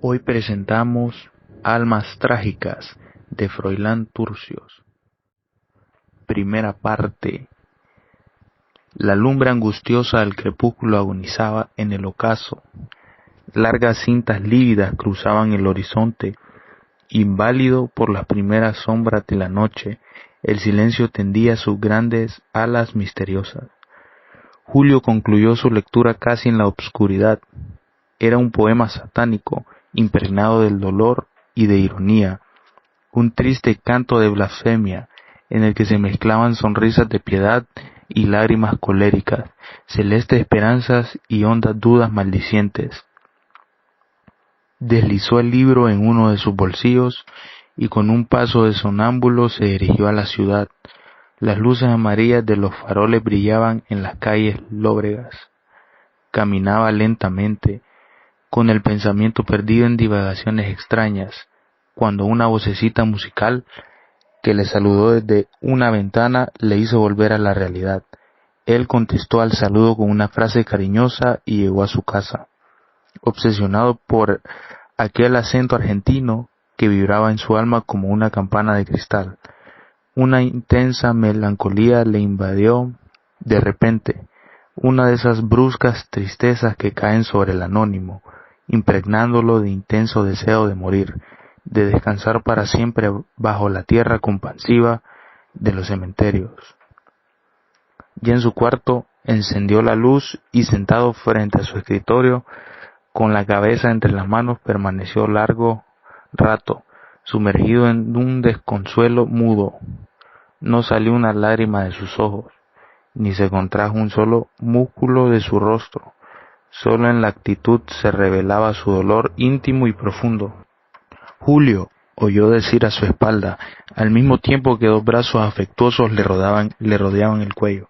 Hoy presentamos Almas Trágicas de Froilán Turcios. Primera parte. La lumbre angustiosa del crepúsculo agonizaba en el ocaso. Largas cintas lívidas cruzaban el horizonte. Inválido por las primeras sombras de la noche, el silencio tendía sus grandes alas misteriosas. Julio concluyó su lectura casi en la obscuridad. Era un poema satánico, impregnado del dolor y de ironía, un triste canto de blasfemia, en el que se mezclaban sonrisas de piedad y lágrimas coléricas, celestes esperanzas y hondas dudas maldicientes. Deslizó el libro en uno de sus bolsillos y con un paso de sonámbulo se dirigió a la ciudad. Las luces amarillas de los faroles brillaban en las calles lóbregas. Caminaba lentamente, con el pensamiento perdido en divagaciones extrañas, cuando una vocecita musical que le saludó desde una ventana le hizo volver a la realidad. Él contestó al saludo con una frase cariñosa y llegó a su casa, obsesionado por aquel acento argentino que vibraba en su alma como una campana de cristal. Una intensa melancolía le invadió de repente, una de esas bruscas tristezas que caen sobre el anónimo, impregnándolo de intenso deseo de morir, de descansar para siempre bajo la tierra compasiva de los cementerios. Ya en su cuarto encendió la luz y sentado frente a su escritorio, con la cabeza entre las manos, permaneció largo rato, sumergido en un desconsuelo mudo. No salió una lágrima de sus ojos, ni se contrajo un solo músculo de su rostro. Solo en la actitud se revelaba su dolor íntimo y profundo. Julio, oyó decir a su espalda, al mismo tiempo que dos brazos afectuosos le rodeaban el cuello.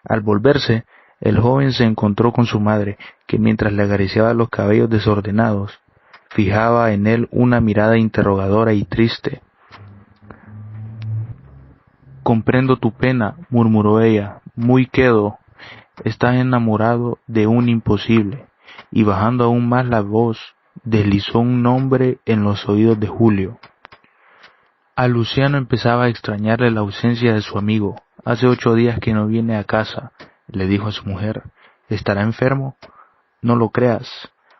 Al volverse, el joven se encontró con su madre, que mientras le acariciaba los cabellos desordenados, fijaba en él una mirada interrogadora y triste. «Comprendo tu pena», murmuró ella, «muy quedo. Estás enamorado de un imposible», y bajando aún más la voz, deslizó un nombre en los oídos de Julio. A Luciano empezaba a extrañarle la ausencia de su amigo. «Hace 8 días que no viene a casa», le dijo a su mujer. «¿Estará enfermo?» «No lo creas.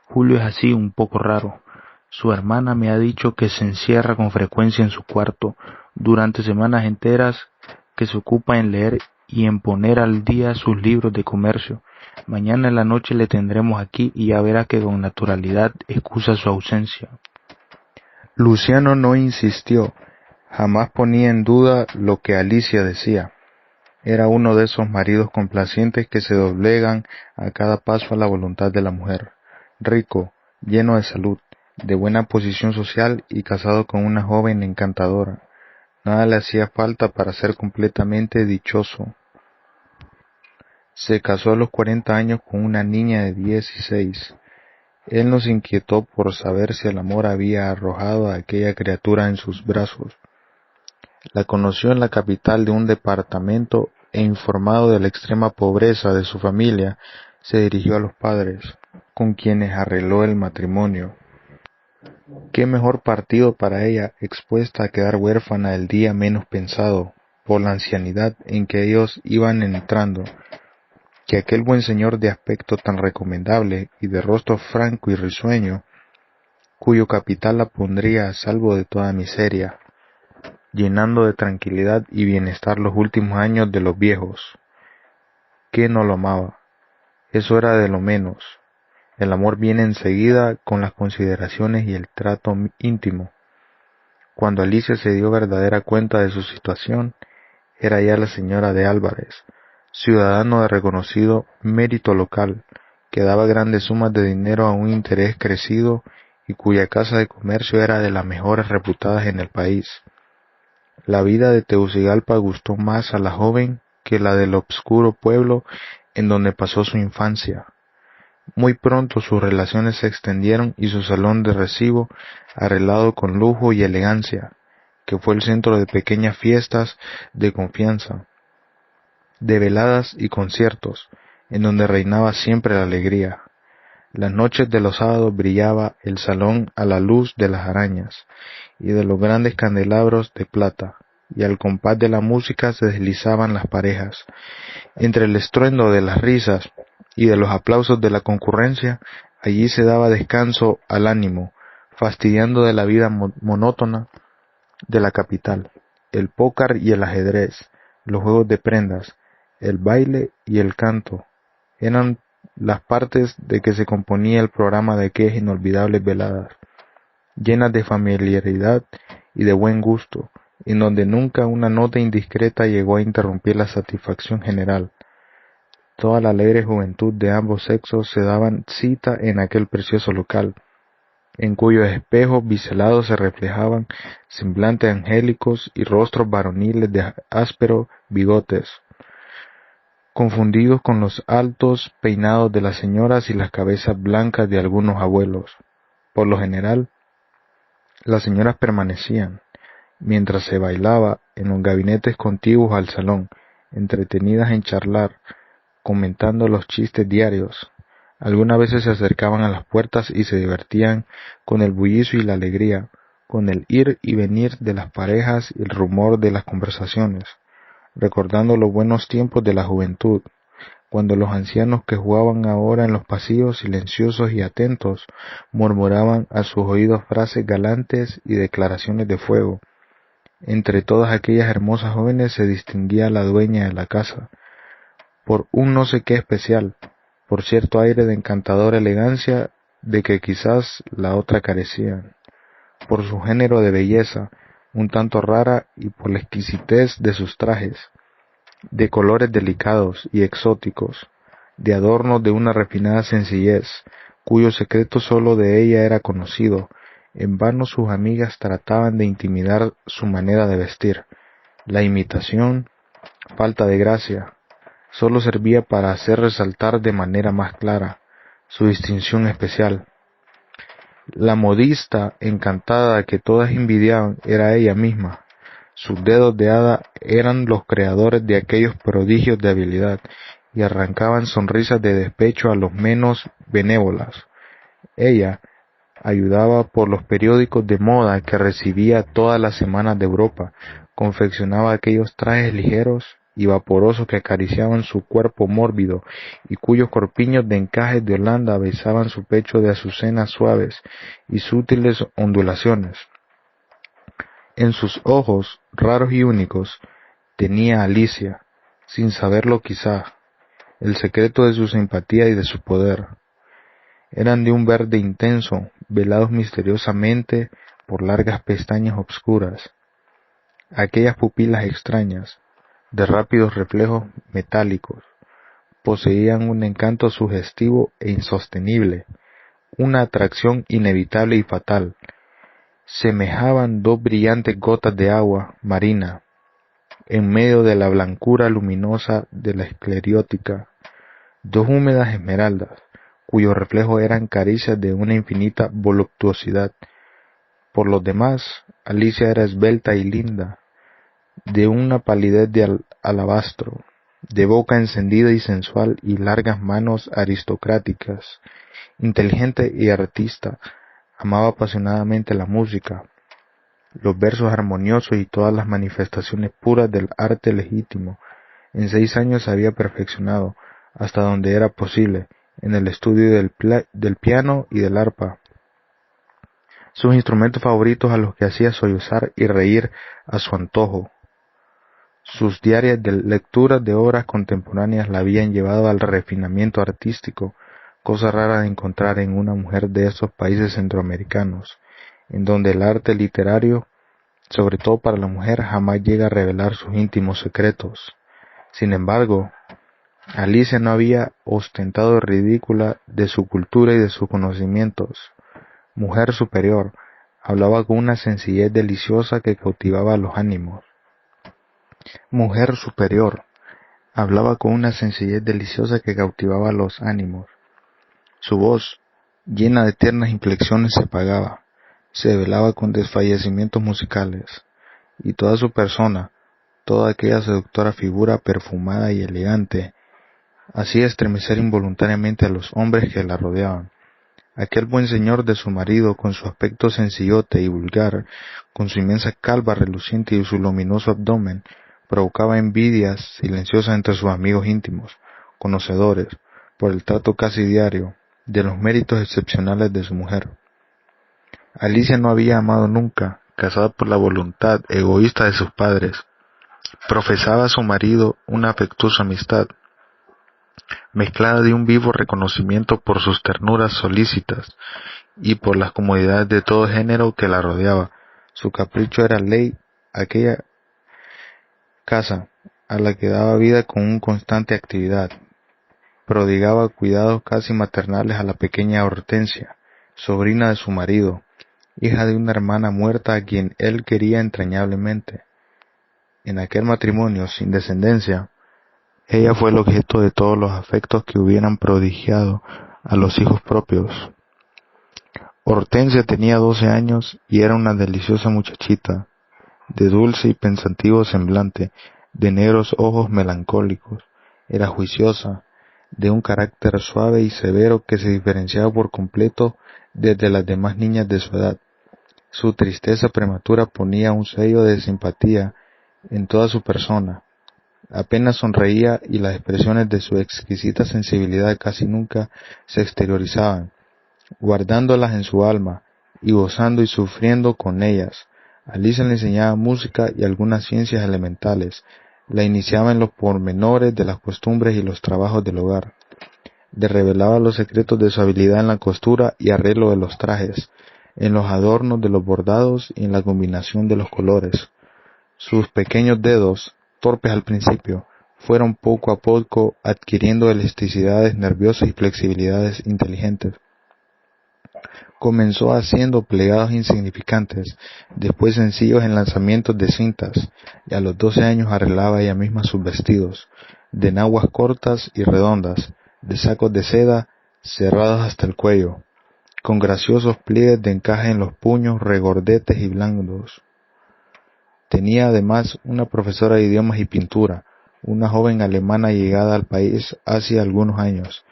Julio es así, un poco raro. Su hermana me ha dicho que se encierra con frecuencia en su cuarto durante semanas enteras, que se ocupa en leer y en poner al día sus libros de comercio. Mañana en la noche le tendremos aquí y ya verá que con naturalidad excusa su ausencia». Luciano no insistió, jamás ponía en duda lo que Alicia decía. Era uno de esos maridos complacientes que se doblegan a cada paso a la voluntad de la mujer. Rico, lleno de salud, de buena posición social y casado con una joven encantadora. Nada le hacía falta para ser completamente dichoso. Se casó a los 40 años con una niña de 16. Él no se inquietó por saber si el amor había arrojado a aquella criatura en sus brazos. La conoció en la capital de un departamento e, informado de la extrema pobreza de su familia, se dirigió a los padres, con quienes arregló el matrimonio. ¿Qué mejor partido para ella, expuesta a quedar huérfana el día menos pensado, por la ancianidad en que ellos iban entrando, que aquel buen señor de aspecto tan recomendable y de rostro franco y risueño, cuyo capital la pondría a salvo de toda miseria, llenando de tranquilidad y bienestar los últimos años de los viejos? ¿Qué no lo amaba? Eso era de lo menos. El amor viene enseguida con las consideraciones y el trato íntimo. Cuando Alicia se dio verdadera cuenta de su situación, era ya la señora de Álvarez, ciudadano de reconocido mérito local, que daba grandes sumas de dinero a un interés crecido y cuya casa de comercio era de las mejores reputadas en el país. La vida de Tegucigalpa gustó más a la joven que la del obscuro pueblo en donde pasó su infancia. Muy pronto sus relaciones se extendieron y su salón de recibo, arreglado con lujo y elegancia, que fue el centro de pequeñas fiestas de confianza, de veladas y conciertos, en donde reinaba siempre la alegría. Las noches de los sábados brillaba el salón a la luz de las arañas y de los grandes candelabros de plata, y al compás de la música se deslizaban las parejas. Entre el estruendo de las risas y de los aplausos de la concurrencia, allí se daba descanso al ánimo, fastidiando de la vida monótona de la capital. El pócar y el ajedrez, los juegos de prendas, el baile y el canto eran las partes de que se componía el programa de aquellas inolvidables veladas, llenas de familiaridad y de buen gusto, en donde nunca una nota indiscreta llegó a interrumpir la satisfacción general. Toda la alegre juventud de ambos sexos se daban cita en aquel precioso local, en cuyos espejos biselados se reflejaban semblantes angélicos y rostros varoniles de ásperos bigotes, confundidos con los altos peinados de las señoras y las cabezas blancas de algunos abuelos. Por lo general, las señoras permanecían, mientras se bailaba, en los gabinetes contiguos al salón, entretenidas en charlar, comentando los chistes diarios. Algunas veces se acercaban a las puertas y se divertían con el bullicio y la alegría, con el ir y venir de las parejas y el rumor de las conversaciones, recordando los buenos tiempos de la juventud, cuando los ancianos que jugaban ahora en los pasillos silenciosos y atentos murmuraban a sus oídos frases galantes y declaraciones de fuego. Entre todas aquellas hermosas jóvenes se distinguía la dueña de la casa, por un no sé qué especial, por cierto aire de encantadora elegancia de que quizás la otra carecía, por su género de belleza, un tanto rara, y por la exquisitez de sus trajes, de colores delicados y exóticos, de adornos de una refinada sencillez, cuyo secreto sólo de ella era conocido. En vano sus amigas trataban de intimidar su manera de vestir. La imitación, falta de gracia, sólo servía para hacer resaltar de manera más clara su distinción especial. La modista encantada que todas envidiaban era ella misma. Sus dedos de hada eran los creadores de aquellos prodigios de habilidad y arrancaban sonrisas de despecho a los menos benévolas. Ella ayudaba por los periódicos de moda que recibía todas las semanas de Europa, confeccionaba aquellos trajes ligeros y vaporosos que acariciaban su cuerpo mórbido y cuyos corpiños de encajes de Holanda besaban su pecho de azucenas suaves y sutiles ondulaciones. En sus ojos, raros y únicos, tenía Alicia, sin saberlo quizá, el secreto de su simpatía y de su poder. Eran de un verde intenso, velados misteriosamente por largas pestañas obscuras. Aquellas pupilas extrañas, de rápidos reflejos metálicos, poseían un encanto sugestivo e insostenible, una atracción inevitable y fatal. Semejaban dos brillantes gotas de agua marina, en medio de la blancura luminosa de la esclerótica, dos húmedas esmeraldas, cuyo reflejo eran caricias de una infinita voluptuosidad. Por los demás, Alicia era esbelta y linda, de una palidez de alabastro, de boca encendida y sensual y largas manos aristocráticas. Inteligente y artista, amaba apasionadamente la música, los versos armoniosos y todas las manifestaciones puras del arte legítimo. En 6 años se había perfeccionado, hasta donde era posible, en el estudio del piano y del arpa, sus instrumentos favoritos a los que hacía sollozar y reír a su antojo. Sus diarias lecturas de obras contemporáneas la habían llevado al refinamiento artístico, cosa rara de encontrar en una mujer de esos países centroamericanos, en donde el arte literario, sobre todo para la mujer, jamás llega a revelar sus íntimos secretos. Sin embargo, Alicia no había ostentado ridícula de su cultura y de sus conocimientos. Mujer superior, hablaba con una sencillez deliciosa que cautivaba los ánimos. Mujer superior, hablaba con una sencillez deliciosa que cautivaba los ánimos. Su voz, llena de tiernas inflexiones, se apagaba, se velaba con desfallecimientos musicales, y toda su persona, toda aquella seductora figura perfumada y elegante, hacía estremecer involuntariamente a los hombres que la rodeaban. Aquel buen señor de su marido, con su aspecto sencillote y vulgar, con su inmensa calva reluciente y su luminoso abdomen, provocaba envidias silenciosas entre sus amigos íntimos, conocedores, por el trato casi diario, de los méritos excepcionales de su mujer. Alicia no había amado nunca, casada por la voluntad egoísta de sus padres. Profesaba a su marido una afectuosa amistad, mezclada de un vivo reconocimiento por sus ternuras solícitas y por las comodidades de todo género que la rodeaba. Su capricho era ley, aquella casa a la que daba vida con una constante actividad. Prodigaba cuidados casi maternales a la pequeña Hortensia, sobrina de su marido, hija de una hermana muerta a quien él quería entrañablemente. En aquel matrimonio sin descendencia, ella fue el objeto de todos los afectos que hubieran prodigiado a los hijos propios. Hortensia tenía 12 años y era una deliciosa muchachita, de dulce y pensativo semblante, de negros ojos melancólicos. Era juiciosa, de un carácter suave y severo que se diferenciaba por completo desde las demás niñas de su edad. Su tristeza prematura ponía un sello de simpatía en toda su persona. Apenas sonreía y las expresiones de su exquisita sensibilidad casi nunca se exteriorizaban, guardándolas en su alma y gozando y sufriendo con ellas. Alicia le enseñaba música y algunas ciencias elementales, la iniciaba en los pormenores de las costumbres y los trabajos del hogar, le revelaba los secretos de su habilidad en la costura y arreglo de los trajes, en los adornos de los bordados y en la combinación de los colores. Sus pequeños dedos, torpes al principio, fueron poco a poco adquiriendo elasticidades nerviosas y flexibilidades inteligentes. Comenzó haciendo plegados insignificantes, después sencillos enlazamientos de cintas, y a los 12 años arreglaba ella misma sus vestidos, de enaguas cortas y redondas, de sacos de seda cerrados hasta el cuello, con graciosos pliegues de encaje en los puños, regordetes y blandos. Tenía además una profesora de idiomas y pintura, una joven alemana llegada al país hace algunos años,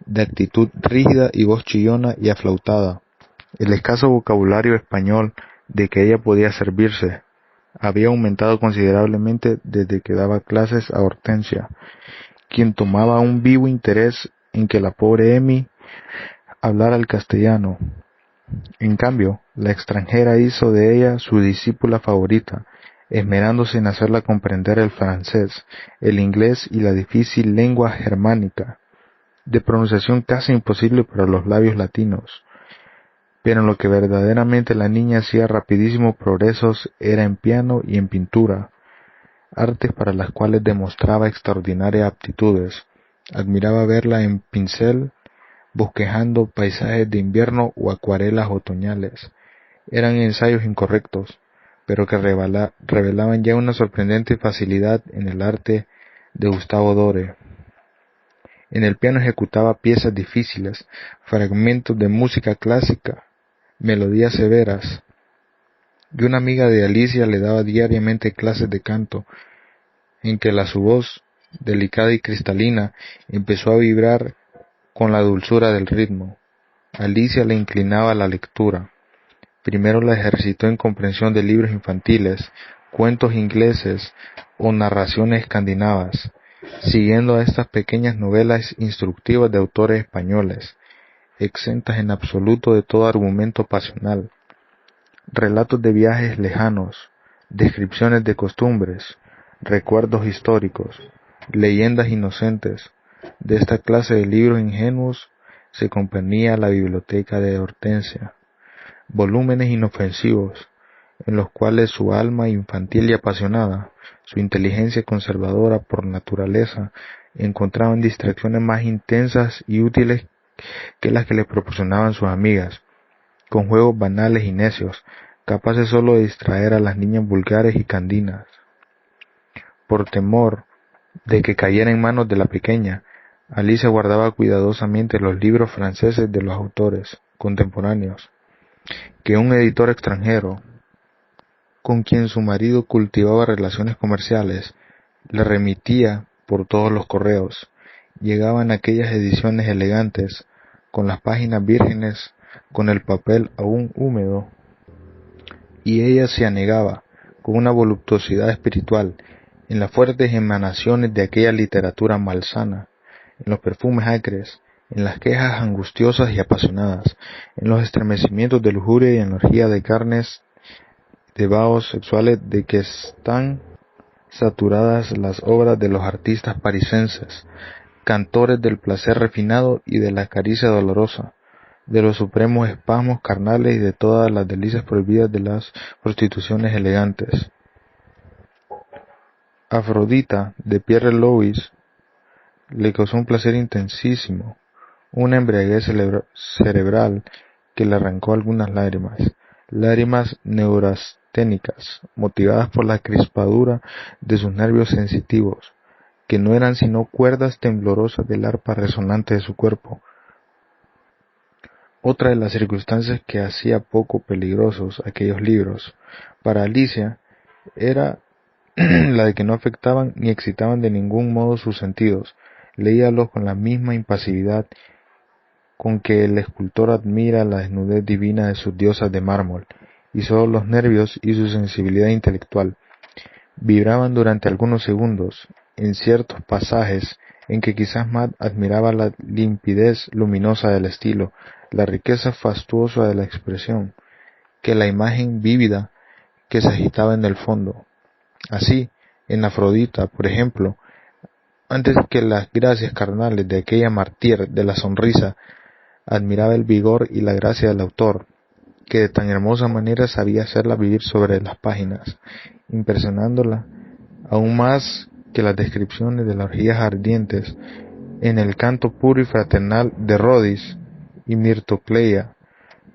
de actitud rígida y voz chillona y aflautada. El escaso vocabulario español de que ella podía servirse había aumentado considerablemente desde que daba clases a Hortensia, quien tomaba un vivo interés en que la pobre Emmy hablara el castellano. En cambio, la extranjera hizo de ella su discípula favorita, esmerándose en hacerla comprender el francés, el inglés y la difícil lengua germánica, de pronunciación casi imposible para los labios latinos. Pero en lo que verdaderamente la niña hacía rapidísimos progresos era en piano y en pintura, artes para las cuales demostraba extraordinarias aptitudes. Admiraba verla en pincel, bosquejando paisajes de invierno o acuarelas otoñales. Eran ensayos incorrectos, pero que revelaban ya una sorprendente facilidad en el arte de Gustave Dore. En el piano ejecutaba piezas difíciles, fragmentos de música clásica, melodías severas, y una amiga de Alicia le daba diariamente clases de canto, en que su voz, delicada y cristalina, empezó a vibrar con la dulzura del ritmo. Alicia le inclinaba a la lectura. Primero la ejercitó en comprensión de libros infantiles, cuentos ingleses o narraciones escandinavas, siguiendo a estas pequeñas novelas instructivas de autores españoles, exentas en absoluto de todo argumento pasional, relatos de viajes lejanos, descripciones de costumbres, recuerdos históricos, leyendas inocentes. De esta clase de libros ingenuos se componía la biblioteca de Hortensia, volúmenes inofensivos, en los cuales su alma infantil y apasionada, su inteligencia conservadora por naturaleza, encontraban distracciones más intensas y útiles que las que le proporcionaban sus amigas, con juegos banales y necios, capaces sólo de distraer a las niñas vulgares y candinas. Por temor de que cayera en manos de la pequeña, Alicia guardaba cuidadosamente los libros franceses de los autores contemporáneos, que un editor extranjero, con quien su marido cultivaba relaciones comerciales, le remitía por todos los correos. Llegaban aquellas ediciones elegantes, con las páginas vírgenes, con el papel aún húmedo, y ella se anegaba, con una voluptuosidad espiritual, en las fuertes emanaciones de aquella literatura malsana, en los perfumes acres, en las quejas angustiosas y apasionadas, en los estremecimientos de lujuria y energía de carnes, de vaos sexuales de que están saturadas las obras de los artistas parisenses, cantores del placer refinado y de la caricia dolorosa, de los supremos espasmos carnales y de todas las delicias prohibidas de las prostituciones elegantes. Afrodita, de Pierre Louis, le causó un placer intensísimo, una embriaguez cerebral que le arrancó algunas lágrimas neurasténicas, motivadas por la crispadura de sus nervios sensitivos, que no eran sino cuerdas temblorosas del arpa resonante de su cuerpo. Otra de las circunstancias que hacía poco peligrosos aquellos libros para Alicia era la de que no afectaban ni excitaban de ningún modo sus sentidos. Leíalos con la misma impasividad con que el escultor admira la desnudez divina de sus diosas de mármol, y sólo los nervios y su sensibilidad intelectual vibraban durante algunos segundos en ciertos pasajes en que quizás Matt admiraba la limpidez luminosa del estilo, la riqueza fastuosa de la expresión, que la imagen vívida que se agitaba en el fondo. Así, en Afrodita, por ejemplo, antes que las gracias carnales de aquella mártir de la sonrisa, admiraba el vigor y la gracia del autor, que de tan hermosa manera sabía hacerla vivir sobre las páginas, impresionándola aún más que las descripciones de las orgías ardientes en el canto puro y fraternal de Rodis y Mirtocleia,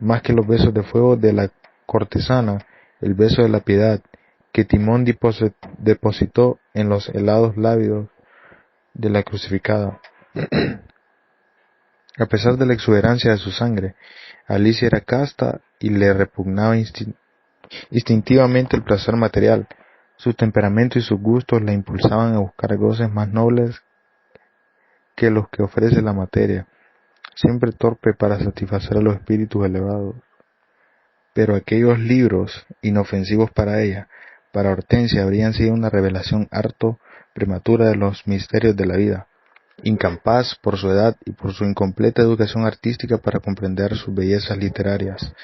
más que los besos de fuego de la cortesana, el beso de la piedad, que Timón depositó en los helados labios de la crucificada. A pesar de la exuberancia de su sangre, Alicia era casta y le repugnaba instintivamente el placer material. Su temperamento y sus gustos la impulsaban a buscar goces más nobles que los que ofrece la materia, siempre torpe para satisfacer a los espíritus elevados. Pero aquellos libros, inofensivos para ella, para Hortensia habrían sido una revelación harto prematura de los misterios de la vida, incapaz por su edad y por su incompleta educación artística para comprender sus bellezas literarias.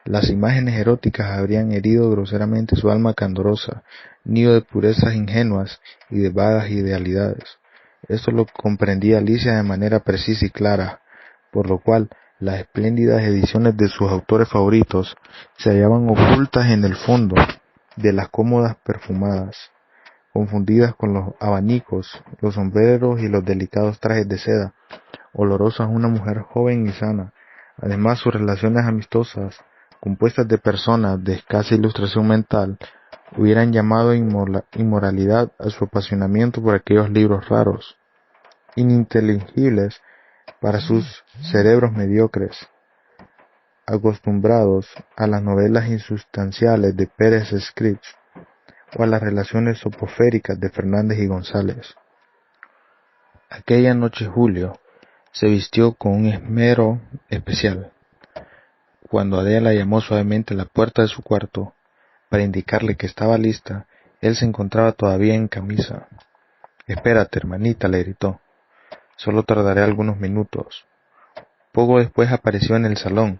Las imágenes eróticas habrían herido groseramente su alma candorosa, nido de purezas ingenuas y de vagas idealidades. Esto lo comprendía Alicia de manera precisa y clara, por lo cual las espléndidas ediciones de sus autores favoritos se hallaban ocultas en el fondo de las cómodas perfumadas, confundidas con los abanicos, los sombreros y los delicados trajes de seda, olorosos a una mujer joven y sana. Además, sus relaciones amistosas, compuestas de personas de escasa ilustración mental, hubieran llamado inmoralidad a su apasionamiento por aquellos libros raros, ininteligibles para sus cerebros mediocres, acostumbrados a las novelas insustanciales de Pérez Scripps o a las relaciones sopoféricas de Fernández y González. Aquella noche Julio se vistió con un esmero especial. Cuando Adela llamó suavemente a la puerta de su cuarto para indicarle que estaba lista, él se encontraba todavía en camisa. «Espérate, hermanita», le gritó. «Solo tardaré algunos minutos». Poco después apareció en el salón,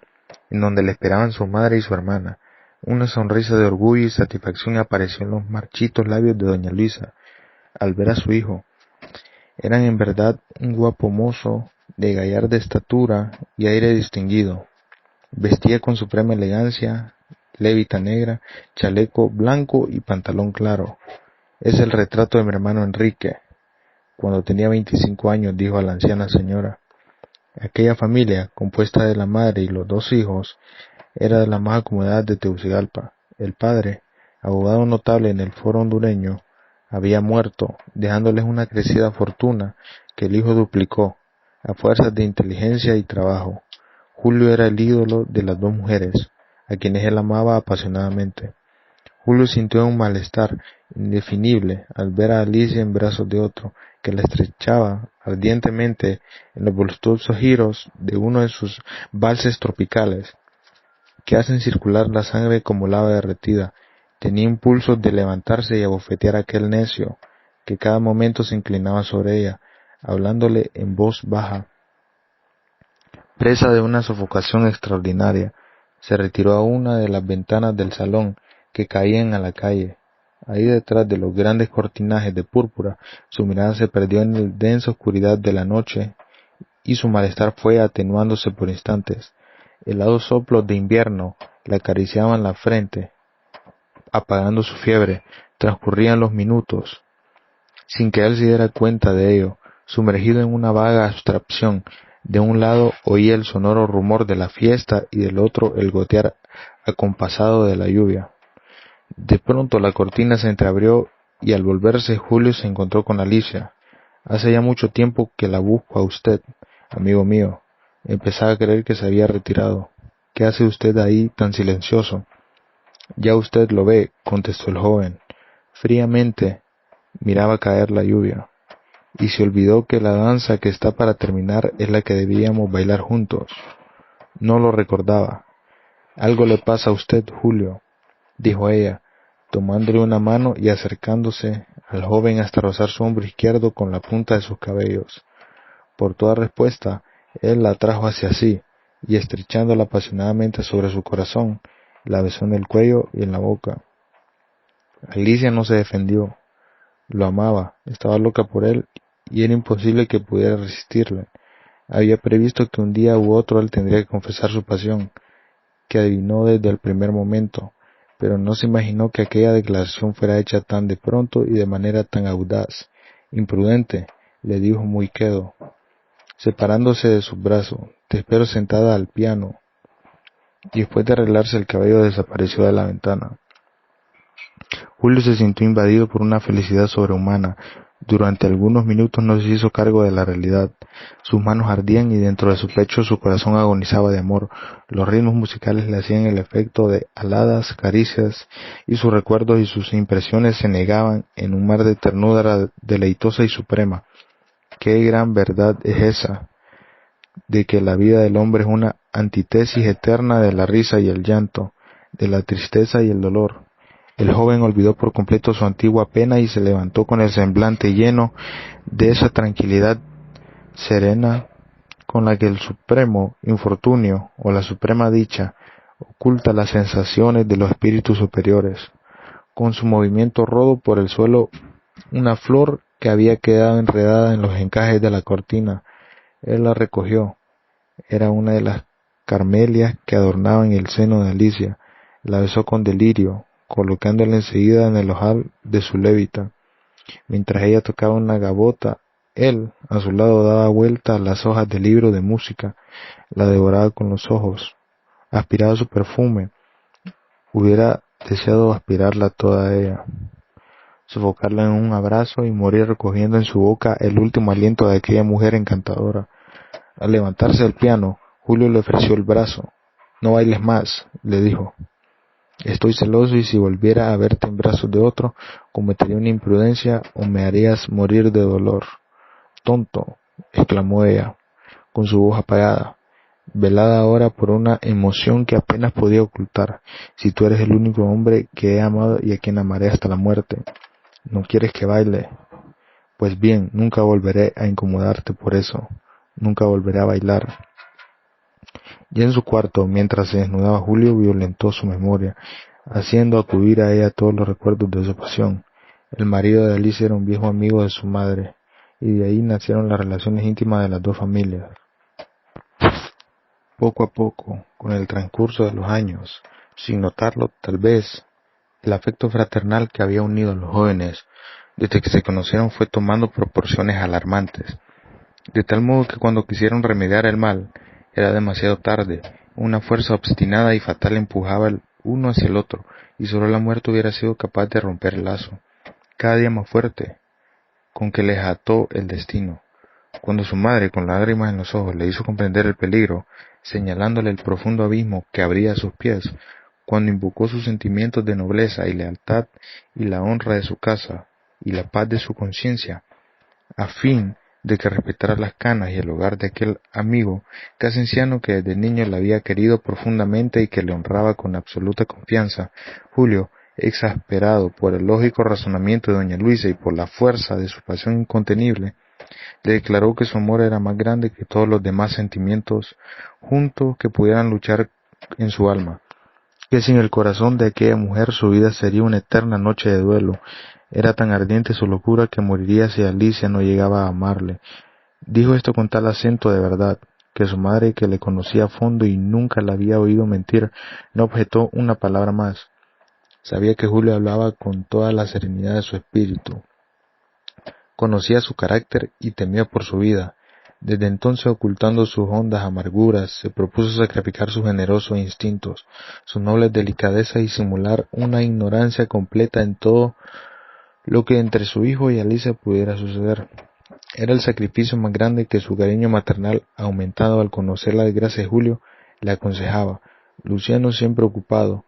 en donde le esperaban su madre y su hermana. Una sonrisa de orgullo y satisfacción apareció en los marchitos labios de doña Luisa al ver a su hijo. Eran en verdad un guapo mozo de gallarda estatura y aire distinguido. Vestía con suprema elegancia, levita negra, chaleco blanco y pantalón claro. «Es el retrato de mi hermano Enrique, cuando tenía 25 años», dijo a la anciana señora. Aquella familia, compuesta de la madre y los dos hijos, era de la más acomodada de Tegucigalpa. El padre, abogado notable en el foro hondureño, había muerto, dejándoles una crecida fortuna que el hijo duplicó, a fuerzas de inteligencia y trabajo. Julio era el ídolo de las dos mujeres, a quienes él amaba apasionadamente. Julio sintió un malestar indefinible al ver a Alicia en brazos de otro, que la estrechaba ardientemente en los voluptuosos giros de uno de sus valses tropicales, que hacen circular la sangre como lava derretida. Tenía impulsos de levantarse y abofetear a aquel necio, que cada momento se inclinaba sobre ella, hablándole en voz baja. Presa de una sofocación extraordinaria, se retiró a una de las ventanas del salón que caían a la calle. Ahí detrás de los grandes cortinajes de púrpura, su mirada se perdió en la densa oscuridad de la noche y su malestar fue atenuándose por instantes. Helados soplos de invierno le acariciaban la frente, apagando su fiebre. Transcurrían los minutos, sin que él se diera cuenta de ello, sumergido en una vaga abstracción. De un lado oía el sonoro rumor de la fiesta y del otro el gotear acompasado de la lluvia. De pronto la cortina se entreabrió y al volverse Julio se encontró con Alicia. Hace ya mucho tiempo que la busco a usted, amigo mío. Empezaba a creer que se había retirado. ¿Qué hace usted ahí tan silencioso? Ya usted lo ve, contestó el joven. Fríamente miraba caer la lluvia, y se olvidó que la danza que está para terminar es la que debíamos bailar juntos. No lo recordaba. Algo le pasa a usted, Julio, dijo ella, tomándole una mano y acercándose al joven hasta rozar su hombro izquierdo con la punta de sus cabellos. Por toda respuesta, él la atrajo hacia sí, y estrechándola apasionadamente sobre su corazón, la besó en el cuello y en la boca. Alicia no se defendió. Lo amaba, estaba loca por él, y era imposible que pudiera resistirle. Había previsto que un día u otro él tendría que confesar su pasión, que adivinó desde el primer momento, pero no se imaginó que aquella declaración fuera hecha tan de pronto y de manera tan audaz. Imprudente, le dijo muy quedo, separándose de su brazo. Te espero sentada al piano. Y después de arreglarse el cabello desapareció de la ventana. Julio se sintió invadido por una felicidad sobrehumana. Durante algunos minutos no se hizo cargo de la realidad. Sus manos ardían y dentro de su pecho su corazón agonizaba de amor. Los ritmos musicales le hacían el efecto de aladas caricias y sus recuerdos y sus impresiones se negaban en un mar de ternura deleitosa y suprema. Qué gran verdad es esa, de que la vida del hombre es una antítesis eterna de la risa y el llanto, de la tristeza y el dolor. El joven olvidó por completo su antigua pena y se levantó con el semblante lleno de esa tranquilidad serena con la que el supremo infortunio o la suprema dicha oculta las sensaciones de los espíritus superiores. Con su movimiento rodó por el suelo una flor que había quedado enredada en los encajes de la cortina. Él la recogió. Era una de las carmelias que adornaban el seno de Alicia. La besó con delirio, colocándola enseguida en el ojal de su levita. Mientras ella tocaba una gavota, él, a su lado, daba vuelta a las hojas del libro de música, la devoraba con los ojos, aspiraba su perfume. Hubiera deseado aspirarla toda ella, sofocarla en un abrazo y morir recogiendo en su boca el último aliento de aquella mujer encantadora. Al levantarse del piano, Julio le ofreció el brazo. No bailes más, le dijo. Estoy celoso y si volviera a verte en brazos de otro, cometería una imprudencia o me harías morir de dolor. Tonto, exclamó ella, con su voz apagada, velada ahora por una emoción que apenas podía ocultar. Si tú eres el único hombre que he amado y a quien amaré hasta la muerte, ¿no quieres que baile? Pues bien, nunca volveré a incomodarte por eso, nunca volveré a bailar. Ya en su cuarto, mientras se desnudaba, Julio violentó su memoria, haciendo acudir a ella todos los recuerdos de su pasión. El marido de Alicia era un viejo amigo de su madre, y de ahí nacieron las relaciones íntimas de las dos familias. Poco a poco, con el transcurso de los años, sin notarlo tal vez, el afecto fraternal que había unido a los jóvenes desde que se conocieron fue tomando proporciones alarmantes, de tal modo que cuando quisieron remediar el mal, era demasiado tarde. Una fuerza obstinada y fatal empujaba el uno hacia el otro, y solo la muerte hubiera sido capaz de romper el lazo, cada día más fuerte, con que les ató el destino. Cuando su madre, con lágrimas en los ojos, le hizo comprender el peligro, señalándole el profundo abismo que abría a sus pies, cuando invocó sus sentimientos de nobleza y lealtad y la honra de su casa y la paz de su conciencia, a fin de que respetara las canas y el hogar de aquel amigo casi anciano que desde niño la había querido profundamente y que le honraba con absoluta confianza, Julio, exasperado por el lógico razonamiento de doña Luisa y por la fuerza de su pasión incontenible, le declaró que su amor era más grande que todos los demás sentimientos juntos que pudieran luchar en su alma, que sin el corazón de aquella mujer su vida sería una eterna noche de duelo. Era tan ardiente su locura que moriría si Alicia no llegaba a amarle. Dijo esto con tal acento de verdad, que su madre, que le conocía a fondo y nunca la había oído mentir, no objetó una palabra más. Sabía que Julio hablaba con toda la serenidad de su espíritu. Conocía su carácter y temía por su vida. Desde entonces, ocultando sus hondas amarguras, se propuso sacrificar sus generosos instintos, su noble delicadeza y simular una ignorancia completa en todo lo que entre su hijo y Alicia pudiera suceder. Era el sacrificio más grande que su cariño maternal, aumentado al conocer la desgracia de Julio, le aconsejaba. Luciano, siempre ocupado,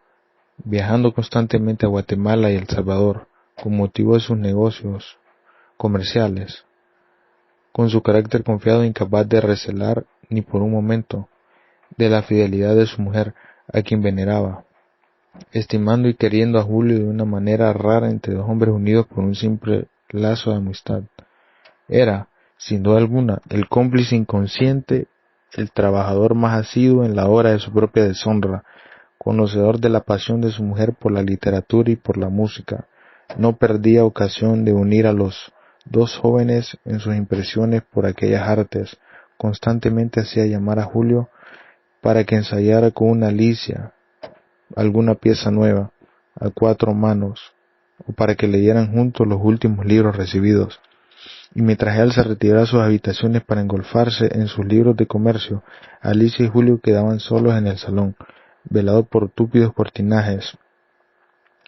viajando constantemente a Guatemala y El Salvador, con motivo de sus negocios comerciales, con su carácter confiado, incapaz de recelar ni por un momento de la fidelidad de su mujer, a quien veneraba, estimando y queriendo a Julio de una manera rara entre dos hombres unidos por un simple lazo de amistad. Era, sin duda alguna, el cómplice inconsciente, el trabajador más asiduo en la hora de su propia deshonra, conocedor de la pasión de su mujer por la literatura y por la música. No perdía ocasión de unir a los dos jóvenes en sus impresiones por aquellas artes. Constantemente hacía llamar a Julio para que ensayara con una Alicia alguna pieza nueva, a cuatro manos, o para que leyeran juntos los últimos libros recibidos. Y mientras él se retiraba a sus habitaciones para engolfarse en sus libros de comercio, Alicia y Julio quedaban solos en el salón, velados por túpidos cortinajes,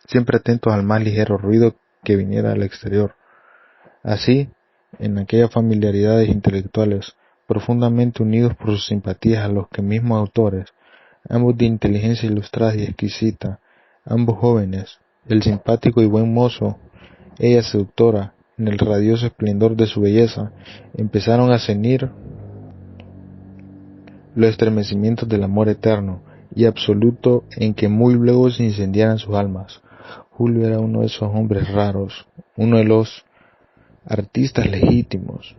siempre atentos al más ligero ruido que viniera del exterior. Así, en aquellas familiaridades intelectuales, profundamente unidos por sus simpatías a los que mismos autores, ambos de inteligencia ilustrada y exquisita, ambos jóvenes, el simpático y buen mozo, ella seductora, en el radioso esplendor de su belleza, empezaron a cenir los estremecimientos del amor eterno y absoluto en que muy luego se incendiaran sus almas. Julio era uno de esos hombres raros, uno de los artistas legítimos,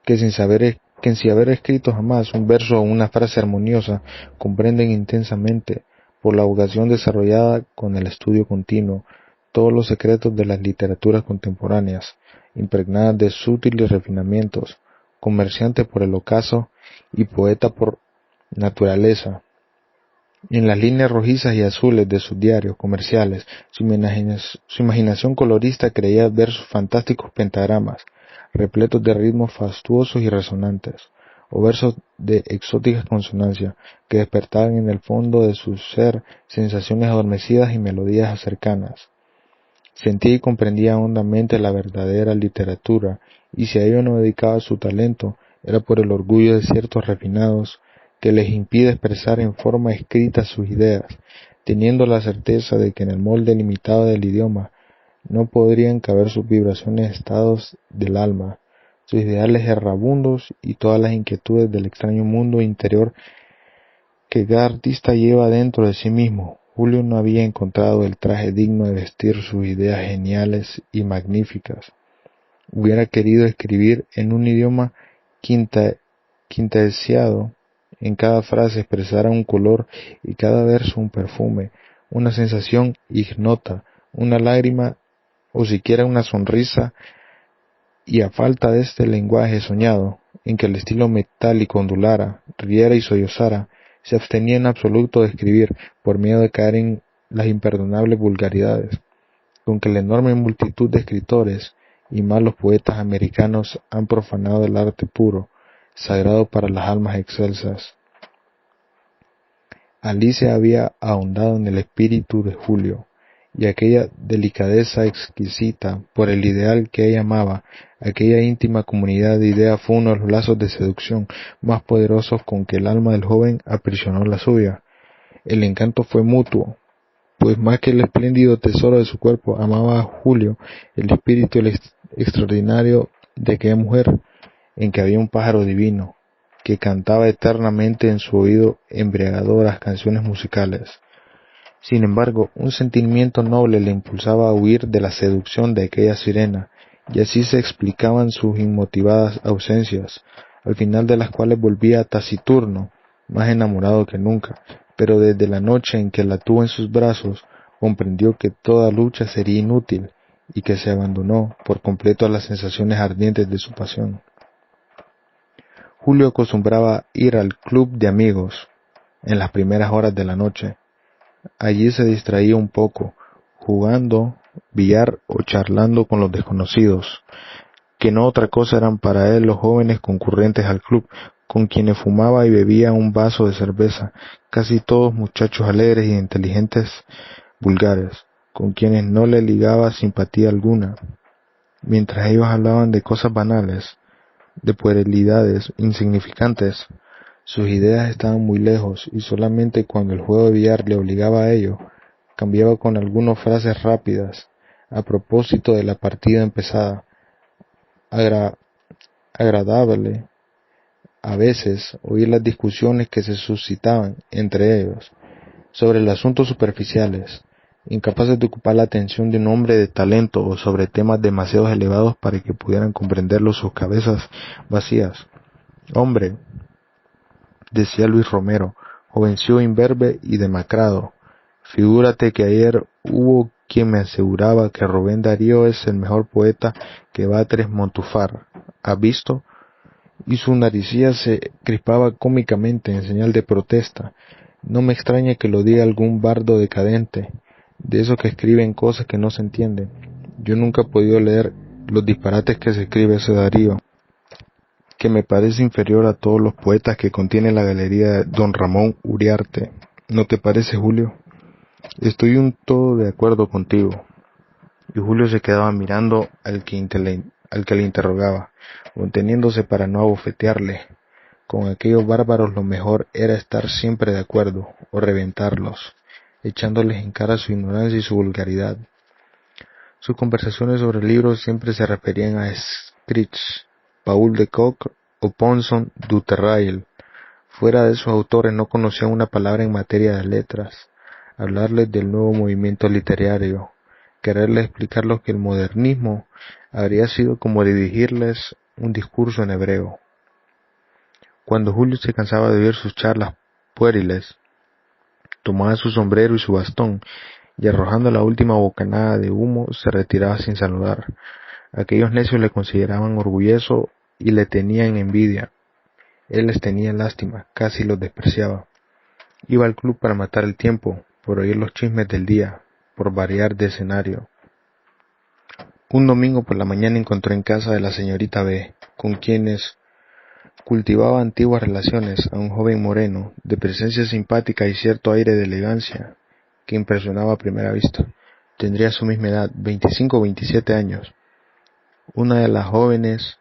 que sin haber escrito jamás un verso o una frase armoniosa, comprenden intensamente, por la vocación desarrollada con el estudio continuo, todos los secretos de las literaturas contemporáneas, impregnadas de sutiles refinamientos, comerciante por el ocaso y poeta por naturaleza. En las líneas rojizas y azules de sus diarios comerciales, su imaginación colorista creía ver sus fantásticos pentagramas, repletos de ritmos fastuosos y resonantes, o versos de exóticas consonancias, que despertaban en el fondo de su ser sensaciones adormecidas y melodías cercanas. Sentía y comprendía hondamente la verdadera literatura, y si a ello no dedicaba su talento, era por el orgullo de ciertos refinados que les impide expresar en forma escrita sus ideas, teniendo la certeza de que en el molde limitado del idioma no podrían caber sus vibraciones estados del alma, sus ideales errabundos y todas las inquietudes del extraño mundo interior que cada artista lleva dentro de sí mismo. Julio no había encontrado el traje digno de vestir sus ideas geniales y magníficas. Hubiera querido escribir en un idioma quintanciado, en cada frase expresara un color y cada verso un perfume, una sensación ignota, una lágrima o siquiera una sonrisa, y a falta de este lenguaje soñado, en que el estilo metálico ondulara, riera y sollozara, se abstenía en absoluto de escribir, por miedo de caer en las imperdonables vulgaridades, con que la enorme multitud de escritores y malos poetas americanos han profanado el arte puro, sagrado para las almas excelsas. Alicia había ahondado en el espíritu de Julio, y aquella delicadeza exquisita por el ideal que ella amaba, aquella íntima comunidad de ideas fue uno de los lazos de seducción más poderosos con que el alma del joven aprisionó la suya. El encanto fue mutuo, pues más que el espléndido tesoro de su cuerpo, amaba a Julio el espíritu extraordinario de aquella mujer, en que había un pájaro divino, que cantaba eternamente en su oído embriagadoras canciones musicales. Sin embargo, un sentimiento noble le impulsaba a huir de la seducción de aquella sirena, y así se explicaban sus inmotivadas ausencias, al final de las cuales volvía taciturno, más enamorado que nunca, pero desde la noche en que la tuvo en sus brazos, comprendió que toda lucha sería inútil, y que se abandonó por completo a las sensaciones ardientes de su pasión. Julio acostumbraba ir al club de amigos en las primeras horas de la noche. Allí se distraía un poco, jugando billar o charlando con los desconocidos, que no otra cosa eran para él los jóvenes concurrentes al club, con quienes fumaba y bebía un vaso de cerveza, casi todos muchachos alegres y inteligentes vulgares, con quienes no le ligaba simpatía alguna. Mientras ellos hablaban de cosas banales, de puerilidades insignificantes, sus ideas estaban muy lejos, y solamente cuando el juego de billar le obligaba a ello, cambiaba con algunas frases rápidas a propósito de la partida empezada. Agradable a veces oír las discusiones que se suscitaban entre ellos sobre los asuntos superficiales, incapaces de ocupar la atención de un hombre de talento, o sobre temas demasiado elevados para que pudieran comprenderlos sus cabezas vacías. Hombre, decía Luis Romero, jovencio, imberbe y demacrado, figúrate que ayer hubo quien me aseguraba que Rubén Darío es el mejor poeta que Batres Montúfar ha visto, y su naricilla se crispaba cómicamente en señal de protesta. No me extraña que lo diga algún bardo decadente, de esos que escriben cosas que no se entienden. Yo nunca he podido leer los disparates que se escribe ese Darío, que me parece inferior a todos los poetas que contiene la galería de don Ramón Uriarte. ¿No te parece, Julio? Estoy un todo de acuerdo contigo. Y Julio se quedaba mirando al que le interrogaba, conteniéndose para no abofetearle. Con aquellos bárbaros lo mejor era estar siempre de acuerdo, o reventarlos, echándoles en cara su ignorancia y su vulgaridad. Sus conversaciones sobre libros siempre se referían a Stritch, Paul de Kock o Ponson du Terrail. Fuera de esos autores no conocía una palabra en materia de letras. Hablarles del nuevo movimiento literario, quererles explicarles que el modernismo habría sido como dirigirles un discurso en hebreo. Cuando Julio se cansaba de oír sus charlas pueriles, tomaba su sombrero y su bastón, y arrojando la última bocanada de humo se retiraba sin saludar. Aquellos necios le consideraban orgulloso y le tenían envidia. Él les tenía lástima, casi los despreciaba. Iba al club para matar el tiempo, por oír los chismes del día, por variar de escenario. Un domingo por la mañana encontró en casa de la señorita B, con quienes cultivaba antiguas relaciones, a un joven moreno, de presencia simpática y cierto aire de elegancia, que impresionaba a primera vista. Tendría su misma edad, 25 o 27 años. Una de las jóvenes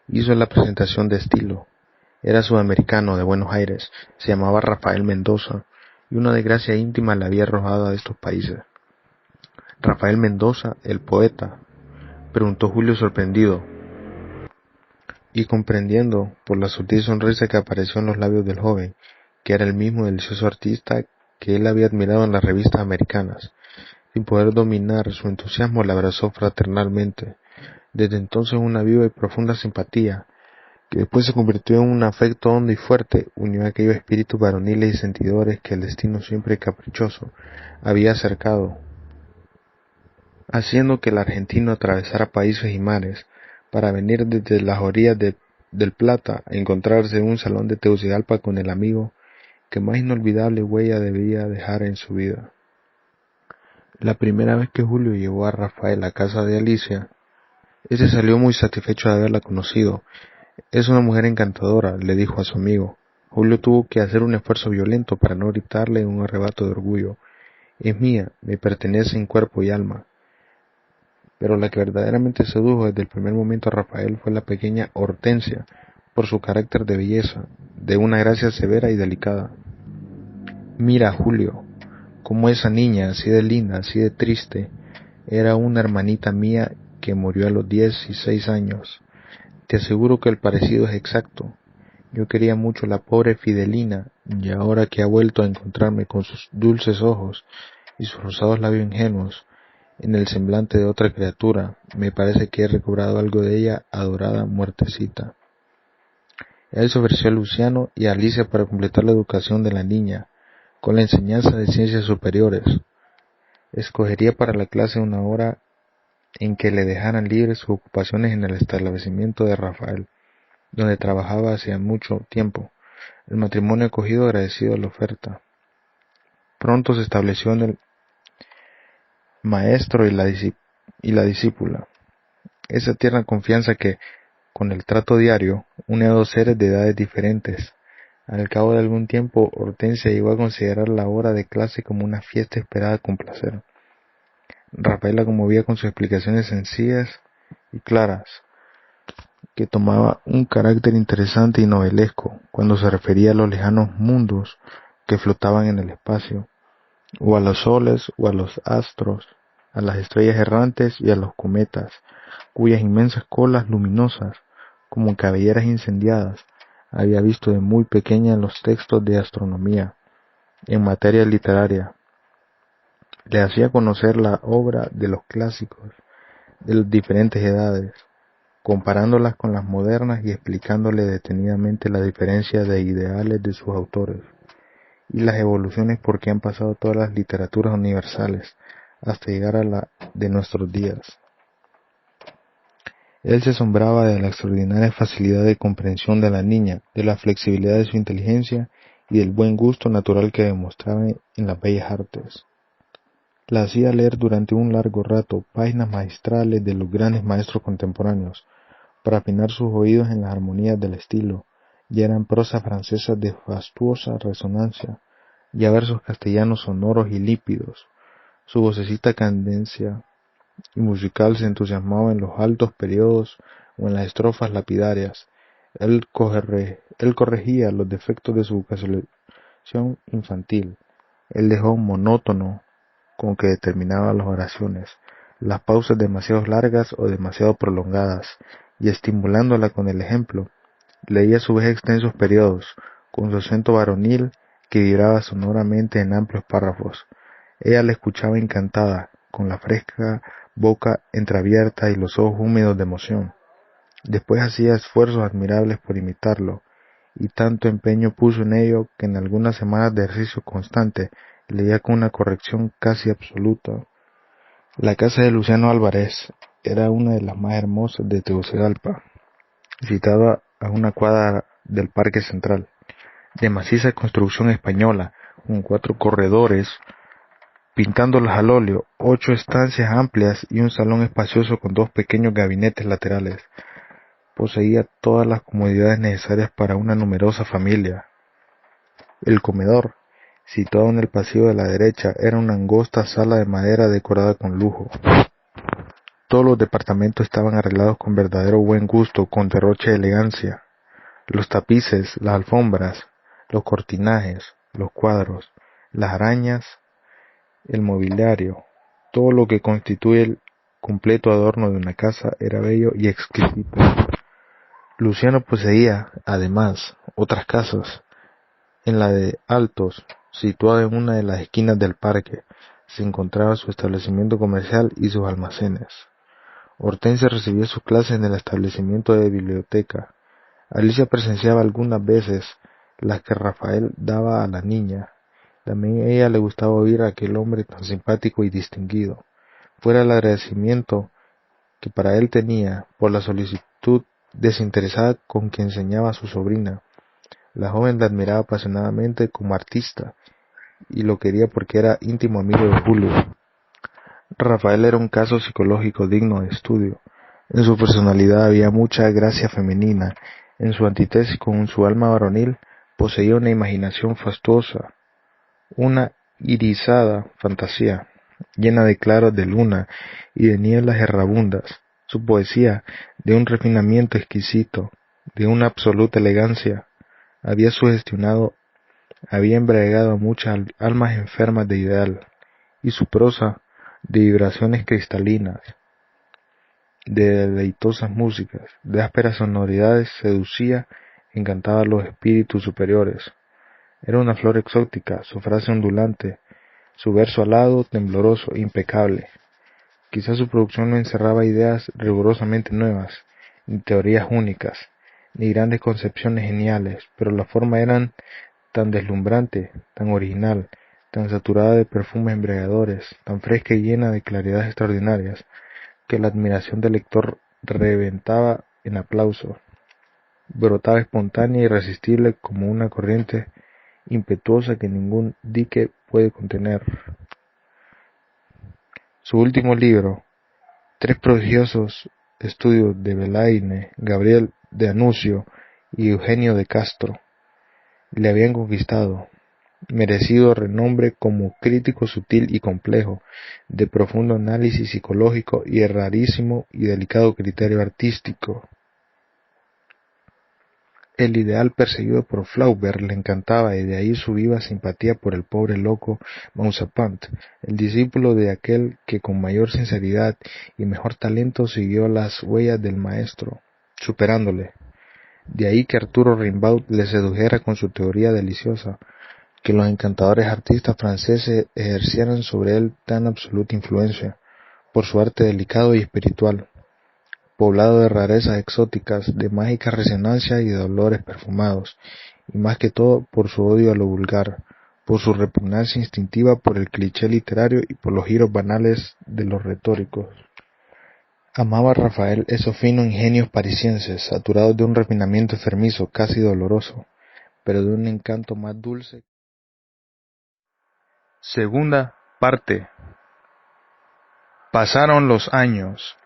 hizo la presentación de estilo. Era sudamericano, de Buenos Aires, se llamaba Rafael Mendoza, y una desgracia íntima le había arrojado a estos países. ¿Rafael Mendoza, el poeta?, preguntó Julio sorprendido, y comprendiendo por la sutil sonrisa que apareció en los labios del joven, que era el mismo delicioso artista que él había admirado en las revistas americanas. Sin poder dominar su entusiasmo, le abrazó fraternalmente. Desde entonces una viva y profunda simpatía, que después se convirtió en un afecto hondo y fuerte, unió a aquellos espíritus varoniles y sentidores que el destino siempre caprichoso había acercado, haciendo que el argentino atravesara países y mares, para venir desde las orillas del Plata a encontrarse en un salón de Tegucigalpa con el amigo que más inolvidable huella debía dejar en su vida. La primera vez que Julio llevó a Rafael a casa de Alicia, ese salió muy satisfecho de haberla conocido. Es una mujer encantadora, le dijo a su amigo. Julio tuvo que hacer un esfuerzo violento para no gritarle en un arrebato de orgullo. Es mía, me pertenece en cuerpo y alma. Pero la que verdaderamente sedujo desde el primer momento a Rafael fue la pequeña Hortensia, por su carácter de belleza, de una gracia severa y delicada. Mira, Julio, como esa niña, así de linda, así de triste, era una hermanita mía que murió a los 16 años. Te aseguro que el parecido es exacto. Yo quería mucho a la pobre Fidelina, y ahora que ha vuelto a encontrarme con sus dulces ojos y sus rosados labios ingenuos en el semblante de otra criatura, me parece que he recobrado algo de ella, adorada muertecita. Él se ofreció a Luciano y a Alicia para completar la educación de la niña, con la enseñanza de ciencias superiores. Escogería para la clase una hora en que le dejaran libres sus ocupaciones en el establecimiento de Rafael, donde trabajaba hacía mucho tiempo. El matrimonio acogido agradecido a la oferta. Pronto se estableció en el maestro y la discípula. Esa tierna confianza que, con el trato diario, une a dos seres de edades diferentes. Al cabo de algún tiempo, Hortensia llegó a considerar la hora de clase como una fiesta esperada con placer. Rafael la conmovía con sus explicaciones sencillas y claras, que tomaba un carácter interesante y novelesco cuando se refería a los lejanos mundos que flotaban en el espacio, o a los soles o a los astros, a las estrellas errantes y a los cometas, cuyas inmensas colas luminosas, como cabelleras incendiadas, había visto de muy pequeña en los textos de astronomía. En materia literaria, le hacía conocer la obra de los clásicos de las diferentes edades, comparándolas con las modernas y explicándole detenidamente la diferencia de ideales de sus autores y las evoluciones por que han pasado todas las literaturas universales hasta llegar a la de nuestros días. Él se asombraba de la extraordinaria facilidad de comprensión de la niña, de la flexibilidad de su inteligencia y del buen gusto natural que demostraba en las bellas artes. La hacía leer durante un largo rato páginas magistrales de los grandes maestros contemporáneos, para afinar sus oídos en las armonías del estilo, ya eran prosas francesas de fastuosa resonancia, ya versos castellanos sonoros y lípidos. Su vocecita cadencia y musical se entusiasmaba en los altos periodos o en las estrofas lapidarias. Él corregía los defectos de su vocalización infantil, el dejó monótono con que determinaba las oraciones, las pausas demasiado largas o demasiado prolongadas, y estimulándola con el ejemplo, leía a su vez extensos periodos, con su acento varonil que vibraba sonoramente en amplios párrafos. Ella le escuchaba encantada, con la fresca boca entreabierta y los ojos húmedos de emoción. Después hacía esfuerzos admirables por imitarlo, y tanto empeño puso en ello que en algunas semanas de ejercicio constante leía con una corrección casi absoluta. La casa de Luciano Álvarez era una de las más hermosas de Tegucigalpa, situada a una cuadra del Parque Central, de maciza construcción española, con 4 corredores, pintándolas al óleo, 8 estancias amplias y un salón espacioso con 2 pequeños gabinetes laterales. Poseía todas las comodidades necesarias para una numerosa familia. El comedor, situado en el pasillo de la derecha, era una angosta sala de madera decorada con lujo. Todos los departamentos estaban arreglados con verdadero buen gusto, con derroche de elegancia. Los tapices, las alfombras, los cortinajes, los cuadros, las arañas, el mobiliario, todo lo que constituye el completo adorno de una casa era bello y exquisito. Luciano poseía, además, otras casas. En la de Altos, situada en una de las esquinas del parque, se encontraba su establecimiento comercial y sus almacenes. Hortensia recibía sus clases en el establecimiento de biblioteca. Alicia presenciaba algunas veces las que Rafael daba a la niña. También a ella le gustaba oír a aquel hombre tan simpático y distinguido. Fuera el agradecimiento que para él tenía por la solicitud desinteresada con que enseñaba a su sobrina. La joven la admiraba apasionadamente como artista y lo quería porque era íntimo amigo de Julio. Rafael era un caso psicológico digno de estudio. En su personalidad había mucha gracia femenina. En su antítesis con su alma varonil poseía una imaginación fastuosa, una irisada fantasía, llena de claros de luna y de nieblas errabundas. Su poesía, de un refinamiento exquisito, de una absoluta elegancia, había sugestionado había embriagado a muchas almas enfermas de ideal, y su prosa, de vibraciones cristalinas, de deleitosas músicas, de ásperas sonoridades, seducía, encantaba a los espíritus superiores. Era una flor exótica, su frase ondulante, su verso alado, tembloroso, impecable. Quizás su producción no encerraba ideas rigurosamente nuevas, ni teorías únicas, ni grandes concepciones geniales, pero la forma era tan deslumbrante, tan original, tan saturada de perfumes embriagadores, tan fresca y llena de claridades extraordinarias, que la admiración del lector reventaba en aplauso, brotaba espontánea e irresistible como una corriente impetuosa que ningún dique puede contener. Su último libro, 3 prodigiosos estudios de Belaine, Gabriel de Anucio y Eugenio de Castro, le habían conquistado, merecido renombre como crítico sutil y complejo, de profundo análisis psicológico y rarísimo y delicado criterio artístico. El ideal perseguido por Flaubert le encantaba, y de ahí su viva simpatía por el pobre loco Maupassant, el discípulo de aquel que con mayor sinceridad y mejor talento siguió las huellas del maestro, superándole. De ahí que Arturo Rimbaud le sedujera con su teoría deliciosa, que los encantadores artistas franceses ejercieran sobre él tan absoluta influencia, por su arte delicado y espiritual, poblado de rarezas exóticas, de mágicas resonancias y de olores perfumados, y más que todo por su odio a lo vulgar, por su repugnancia instintiva por el cliché literario y por los giros banales de los retóricos. Amaba a Rafael esos finos ingenios parisienses, saturados de un refinamiento enfermizo, casi doloroso, pero de un encanto más dulce. Segunda parte. Pasaron los años.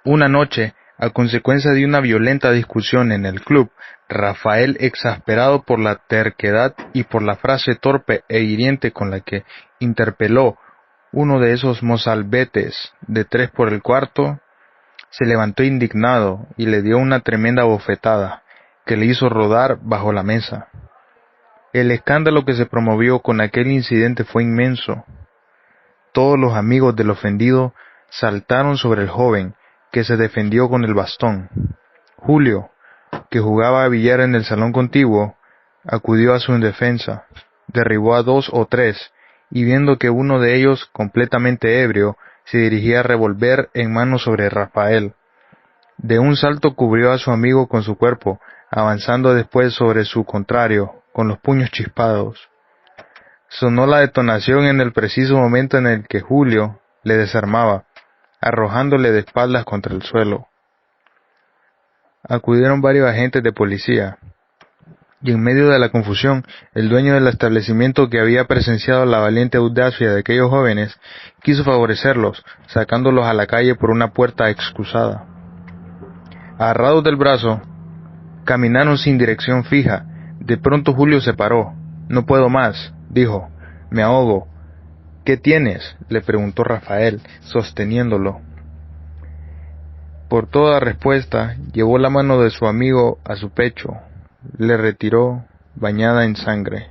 Una noche, a consecuencia de una violenta discusión en el club, Rafael, exasperado por la terquedad y por la frase torpe e hiriente con la que interpeló uno de esos mozalbetes de 3 por el cuarto, se levantó indignado y le dio una tremenda bofetada, que le hizo rodar bajo la mesa. El escándalo que se promovió con aquel incidente fue inmenso. Todos los amigos del ofendido saltaron sobre el joven, que se defendió con el bastón. Julio, que jugaba a billar en el salón contiguo, acudió a su defensa, derribó a 2 o 3, y viendo que uno de ellos, completamente ebrio, se dirigía a revolver en mano sobre Rafael, de un salto cubrió a su amigo con su cuerpo, avanzando después sobre su contrario, con los puños chispados. Sonó la detonación en el preciso momento en el que Julio le desarmaba, arrojándole de espaldas contra el suelo. Acudieron varios agentes de policía, y en medio de la confusión, el dueño del establecimiento, que había presenciado la valiente audacia de aquellos jóvenes, quiso favorecerlos, sacándolos a la calle por una puerta excusada. Agarrados del brazo, caminaron sin dirección fija. De pronto Julio se paró. «No puedo más», dijo, «me ahogo». «¿Qué tienes?», le preguntó Rafael, sosteniéndolo. Por toda respuesta, llevó la mano de su amigo a su pecho, le retiró, bañada en sangre.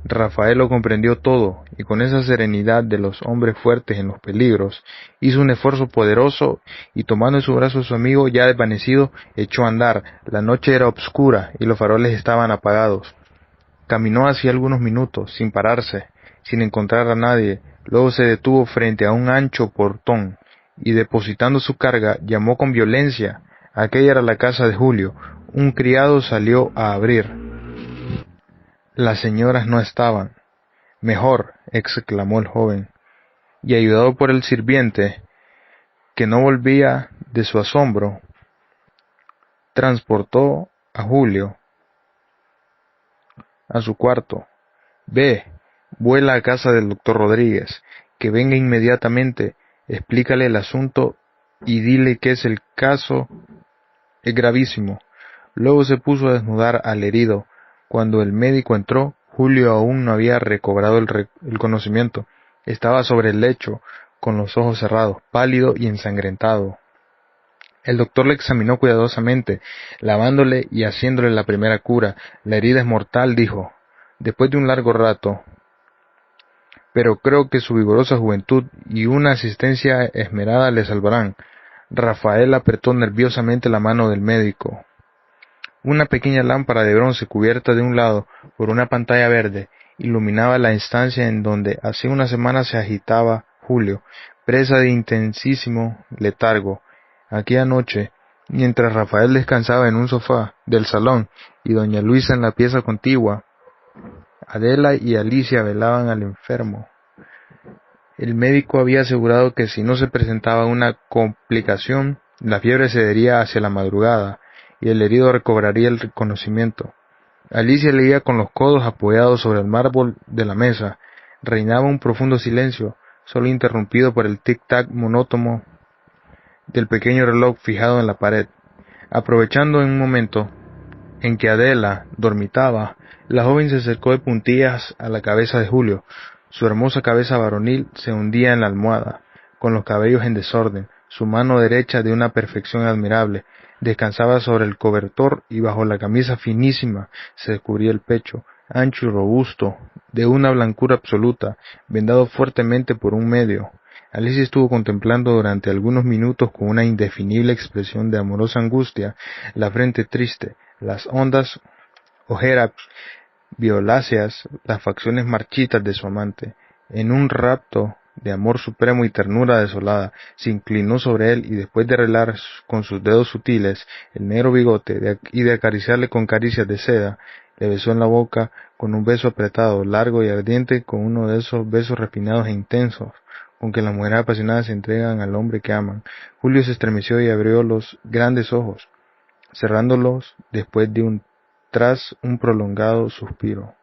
Rafael lo comprendió todo, y con esa serenidad de los hombres fuertes en los peligros, hizo un esfuerzo poderoso, y tomando en su brazo a su amigo ya desvanecido, echó a andar. La noche era obscura, y los faroles estaban apagados. Caminó así algunos minutos, sin pararse, sin encontrar a nadie. Luego se detuvo frente a un ancho portón, y depositando su carga, llamó con violencia. Aquella era la casa de Julio. Un criado salió a abrir. Las señoras no estaban. «Mejor», exclamó el joven, y ayudado por el sirviente, que no volvía de su asombro, transportó a Julio a su cuarto. «Ve, vuela a casa del doctor Rodríguez, que venga inmediatamente, explícale el asunto y dile que el caso es gravísimo». Luego se puso a desnudar al herido. Cuando el médico entró, Julio aún no había recobrado el conocimiento. Estaba sobre el lecho, con los ojos cerrados, pálido y ensangrentado. El doctor le examinó cuidadosamente, lavándole y haciéndole la primera cura. «La herida es mortal», dijo. después de un largo rato, pero creo que su vigorosa juventud y una asistencia esmerada le salvarán. Rafael apretó nerviosamente la mano del médico. Una pequeña lámpara de bronce cubierta de un lado por una pantalla verde iluminaba la estancia en donde hace una semana se agitaba Julio, presa de intensísimo letargo. Aquella noche, mientras Rafael descansaba en un sofá del salón y doña Luisa en la pieza contigua, Adela y Alicia velaban al enfermo. El médico había asegurado que si no se presentaba una complicación, la fiebre cedería hacia la madrugada y el herido recobraría el conocimiento. Alicia leía con los codos apoyados sobre el mármol de la mesa. Reinaba un profundo silencio, solo interrumpido por el tic-tac monótono del pequeño reloj fijado en la pared. Aprovechando un momento en que Adela dormitaba, la joven se acercó de puntillas a la cabeza de Julio. Su hermosa cabeza varonil se hundía en la almohada, con los cabellos en desorden. Su mano derecha, de una perfección admirable, descansaba sobre el cobertor y bajo la camisa finísima se descubría el pecho, ancho y robusto, de una blancura absoluta, vendado fuertemente por un medio. Alicia estuvo contemplando durante algunos minutos con una indefinible expresión de amorosa angustia la frente triste, las hondas ojeras violáceas, las facciones marchitas de su amante. En un rapto de amor supremo y ternura desolada, se inclinó sobre él y después de arreglar con sus dedos sutiles el negro bigote y de acariciarle con caricias de seda, le besó en la boca con un beso apretado, largo y ardiente, con uno de esos besos refinados e intensos con que las mujeres apasionadas se entregan al hombre que aman. Julio se estremeció y abrió los grandes ojos, cerrándolos después de tras un prolongado suspiro.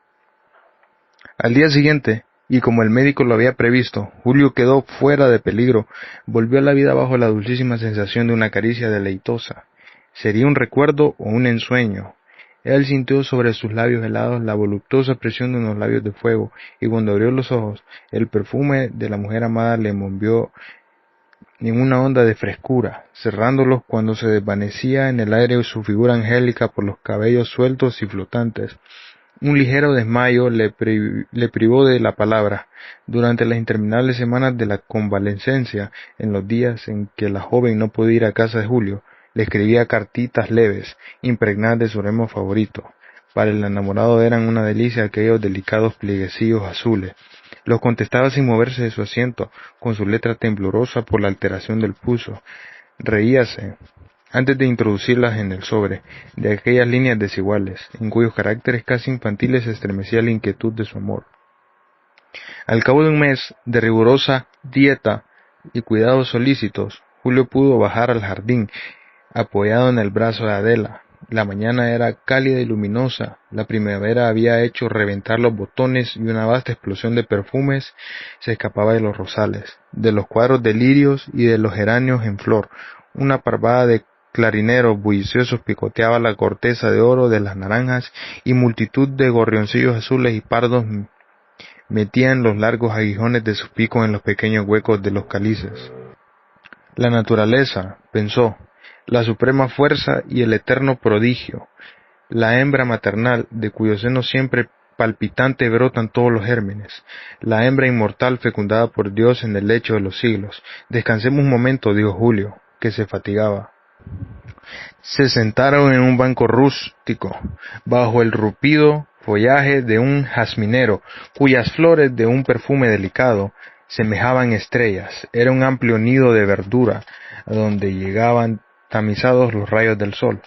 Al día siguiente, y como el médico lo había previsto, Julio quedó fuera de peligro. Volvió a la vida bajo la dulcísima sensación de una caricia deleitosa. ¿Sería un recuerdo o un ensueño? Él sintió sobre sus labios helados la voluptuosa presión de unos labios de fuego, y cuando abrió los ojos, el perfume de la mujer amada le envolvió en una onda de frescura, cerrándolos cuando se desvanecía en el aire su figura angélica por los cabellos sueltos y flotantes. Un ligero desmayo le privó de la palabra. Durante las interminables semanas de la convalecencia, en los días en que la joven no podía ir a casa de Julio, le escribía cartitas leves, impregnadas de su remo favorito. Para el enamorado eran una delicia aquellos delicados plieguecillos azules. Los contestaba sin moverse de su asiento, con su letra temblorosa por la alteración del pulso. Reíase, antes de introducirlas en el sobre, de aquellas líneas desiguales, en cuyos caracteres casi infantiles se estremecía la inquietud de su amor. Al cabo de un mes de rigurosa dieta y cuidados solícitos, Julio pudo bajar al jardín, apoyado en el brazo de Adela. La mañana era cálida y luminosa, la primavera había hecho reventar los botones y una vasta explosión de perfumes se escapaba de los rosales, de los cuadros de lirios y de los geranios en flor. Una parvada de clarineros bulliciosos picoteaba la corteza de oro de las naranjas y multitud de gorrioncillos azules y pardos metían los largos aguijones de sus picos en los pequeños huecos de los cálices. La naturaleza, pensó, la suprema fuerza y el eterno prodigio, la hembra maternal, de cuyo seno siempre palpitante brotan todos los gérmenes, la hembra inmortal fecundada por Dios en el lecho de los siglos. Descansemos un momento, dijo Julio, que se fatigaba. Se sentaron en un banco rústico, bajo el rupido follaje de un jazminero, cuyas flores de un perfume delicado semejaban estrellas. Era un amplio nido de verdura, a donde llegaban tamizados los rayos del sol.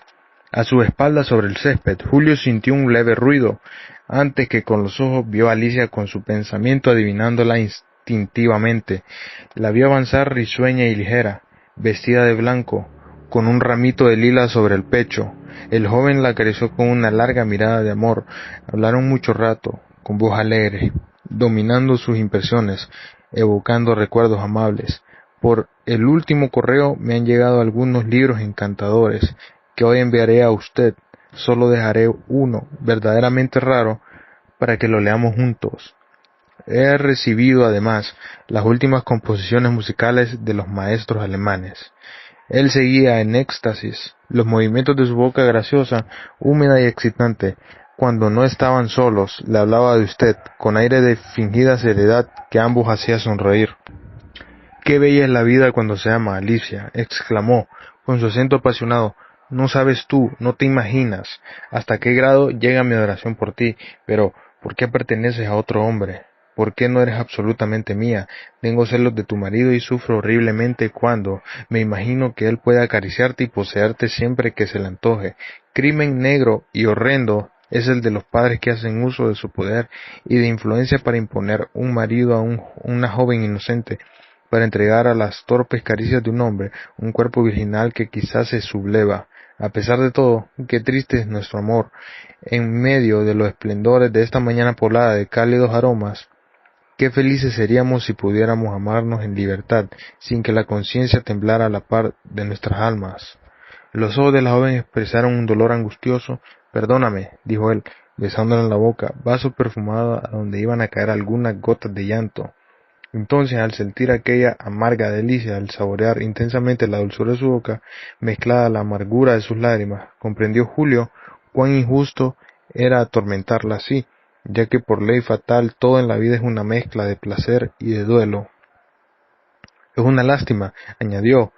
A su espalda sobre el césped, Julio sintió un leve ruido, antes que con los ojos vio a Alicia con su pensamiento adivinándola instintivamente. La vio avanzar risueña y ligera, vestida de blanco, con un ramito de lilas sobre el pecho. El joven la acarició con una larga mirada de amor. Hablaron mucho rato, con voz alegre, dominando sus impresiones, evocando recuerdos amables. Por el último correo me han llegado algunos libros encantadores que hoy enviaré a usted. Solo dejaré uno, verdaderamente raro, para que lo leamos juntos. He recibido además las últimas composiciones musicales de los maestros alemanes. Él seguía en éxtasis los movimientos de su boca graciosa, húmeda y excitante. Cuando no estaban solos, le hablaba de usted, con aire de fingida seriedad que a ambos hacía sonreír. «Qué bella es la vida cuando se ama, Alicia», exclamó, con su acento apasionado. «No sabes tú, no te imaginas, hasta qué grado llega mi adoración por ti, pero ¿por qué perteneces a otro hombre? ¿Por qué no eres absolutamente mía? Tengo celos de tu marido y sufro horriblemente cuando me imagino que él puede acariciarte y poseerte siempre que se le antoje. Crimen negro y horrendo es el de los padres que hacen uso de su poder y de influencia para imponer un marido a una joven inocente, para entregar a las torpes caricias de un hombre un cuerpo virginal que quizás se subleva. A pesar de todo, qué triste es nuestro amor. En medio de los esplendores de esta mañana poblada de cálidos aromas, qué felices seríamos si pudiéramos amarnos en libertad, sin que la conciencia temblara a la par de nuestras almas». Los ojos de la joven expresaron un dolor angustioso. «Perdóname», dijo él, besándola en la boca, vaso perfumado a donde iban a caer algunas gotas de llanto. Entonces, al sentir aquella amarga delicia, al saborear intensamente la dulzura de su boca, mezclada a la amargura de sus lágrimas, comprendió Julio cuán injusto era atormentarla así, ya que por ley fatal todo en la vida es una mezcla de placer y de duelo. «Es una lástima», añadió,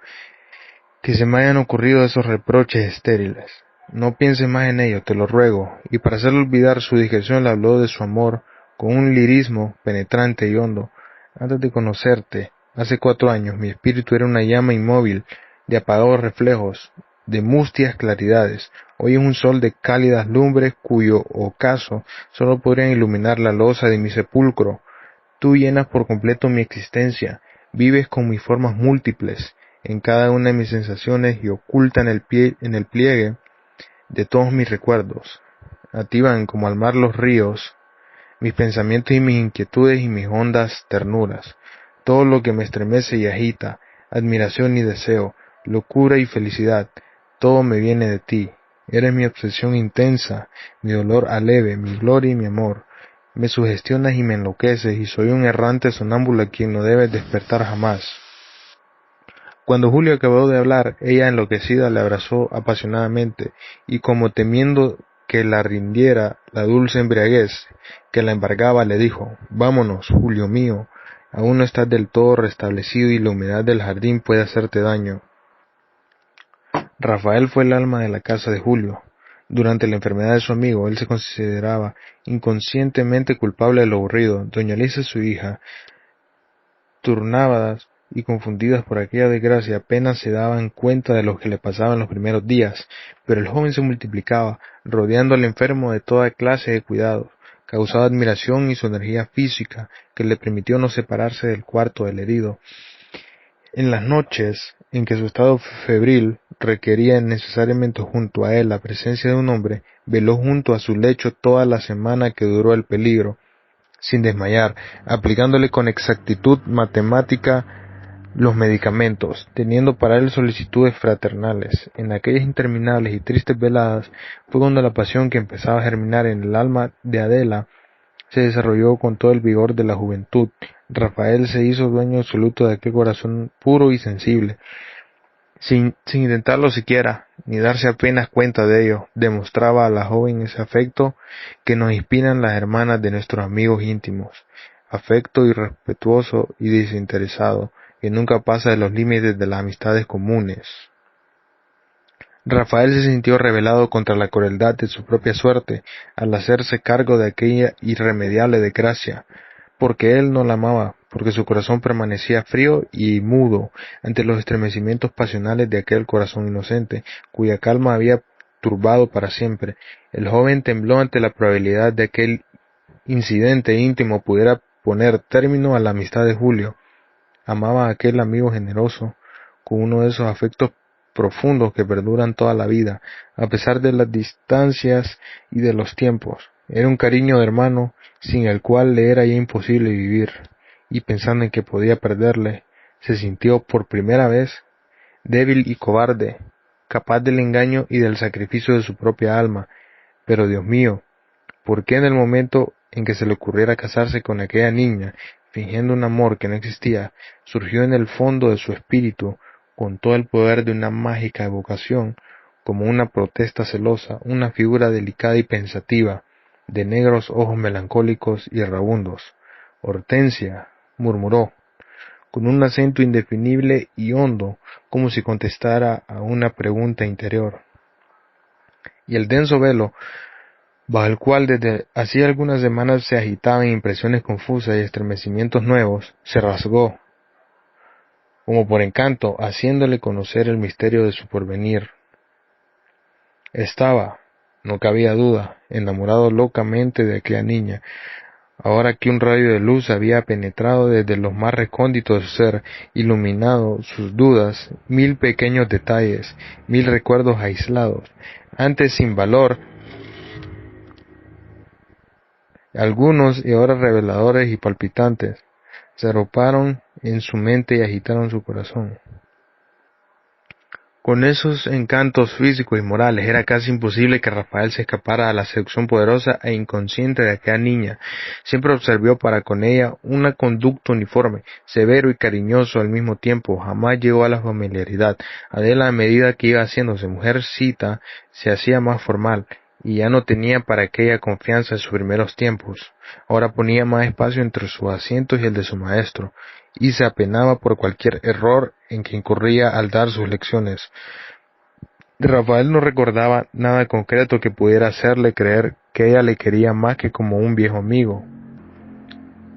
«que se me hayan ocurrido esos reproches estériles. No pienses más en ello, te lo ruego». Y para hacerle olvidar su discreción le habló de su amor con un lirismo penetrante y hondo. «Antes de conocerte, hace 4 años, mi espíritu era una llama inmóvil, de apagados reflejos, de mustias claridades. Hoy es un sol de cálidas lumbres cuyo ocaso solo podrían iluminar la losa de mi sepulcro. Tú llenas por completo mi existencia, vives con mis formas múltiples en cada una de mis sensaciones y oculta en el pliegue de todos mis recuerdos. A ti van como al mar los ríos, mis pensamientos y mis inquietudes y mis hondas ternuras. Todo lo que me estremece y agita, admiración y deseo, locura y felicidad, todo me viene de ti. Eres mi obsesión intensa, mi dolor aleve, mi gloria y mi amor. Me sugestionas y me enloqueces, y soy un errante sonámbulo a quien no debes despertar jamás». Cuando Julio acabó de hablar, ella enloquecida le abrazó apasionadamente, y como temiendo que la rindiera la dulce embriaguez que la embargaba, le dijo: «Vámonos, Julio mío, aún no estás del todo restablecido y la humedad del jardín puede hacerte daño». Rafael fue el alma de la casa de Julio. Durante la enfermedad de su amigo, él se consideraba inconscientemente culpable de lo aburrido. Doña Lisa, su hija, turnadas y confundidas por aquella desgracia, apenas se daban cuenta de lo que le pasaba en los primeros días, pero el joven se multiplicaba, rodeando al enfermo de toda clase de cuidados. Causaba admiración y su energía física, que le permitió no separarse del cuarto del herido. En las noches en que su estado febril requería necesariamente junto a él la presencia de un hombre, veló junto a su lecho toda la semana que duró el peligro, sin desmayar, aplicándole con exactitud matemática los medicamentos, teniendo para él solicitudes fraternales. En aquellas interminables y tristes veladas fue cuando la pasión que empezaba a germinar en el alma de Adela se desarrolló con todo el vigor de la juventud. Rafael se hizo dueño absoluto de aquel corazón puro y sensible. Sin intentarlo siquiera, ni darse apenas cuenta de ello, demostraba a la joven ese afecto que nos inspiran las hermanas de nuestros amigos íntimos, afecto irrespetuoso y desinteresado, que nunca pasa de los límites de las amistades comunes. Rafael se sintió rebelado contra la crueldad de su propia suerte al hacerse cargo de aquella irremediable desgracia, porque él no la amaba, porque su corazón permanecía frío y mudo ante los estremecimientos pasionales de aquel corazón inocente, cuya calma había turbado para siempre. El joven tembló ante la probabilidad de que aquel incidente íntimo pudiera poner término a la amistad de Julio. Amaba a aquel amigo generoso, con uno de esos afectos profundos que perduran toda la vida, a pesar de las distancias y de los tiempos. Era un cariño de hermano, sin el cual le era ya imposible vivir, y pensando en que podía perderle, se sintió por primera vez débil y cobarde, capaz del engaño y del sacrificio de su propia alma. Pero Dios mío, ¿por qué en el momento en que se le ocurriera casarse con aquella niña, fingiendo un amor que no existía, surgió en el fondo de su espíritu, con todo el poder de una mágica evocación, como una protesta celosa, una figura delicada y pensativa, de negros ojos melancólicos y errabundos. Hortensia, murmuró, con un acento indefinible y hondo, como si contestara a una pregunta interior. Y el denso velo, bajo el cual desde hacía algunas semanas se agitaban impresiones confusas y estremecimientos nuevos, se rasgó, como por encanto, haciéndole conocer el misterio de su porvenir. Estaba, no cabía duda, enamorado locamente de aquella niña, ahora que un rayo de luz había penetrado desde los más recónditos de su ser, iluminado sus dudas, 1000 pequeños detalles, 1000 recuerdos aislados, antes sin valor, algunos y ahora reveladores y palpitantes, se arroparon en su mente y agitaron su corazón. Con esos encantos físicos y morales era casi imposible que Rafael se escapara a la seducción poderosa e inconsciente de aquella niña. Siempre observó para con ella una conducta uniforme, severo y cariñoso al mismo tiempo. Jamás llegó a la familiaridad. Adela, a medida que iba haciéndose mujercita, se hacía más formal, y ya no tenía para aquella confianza de sus primeros tiempos. Ahora ponía más espacio entre sus asientos y el de su maestro, y se apenaba por cualquier error en que incurría al dar sus lecciones. Rafael no recordaba nada concreto que pudiera hacerle creer que ella le quería más que como un viejo amigo,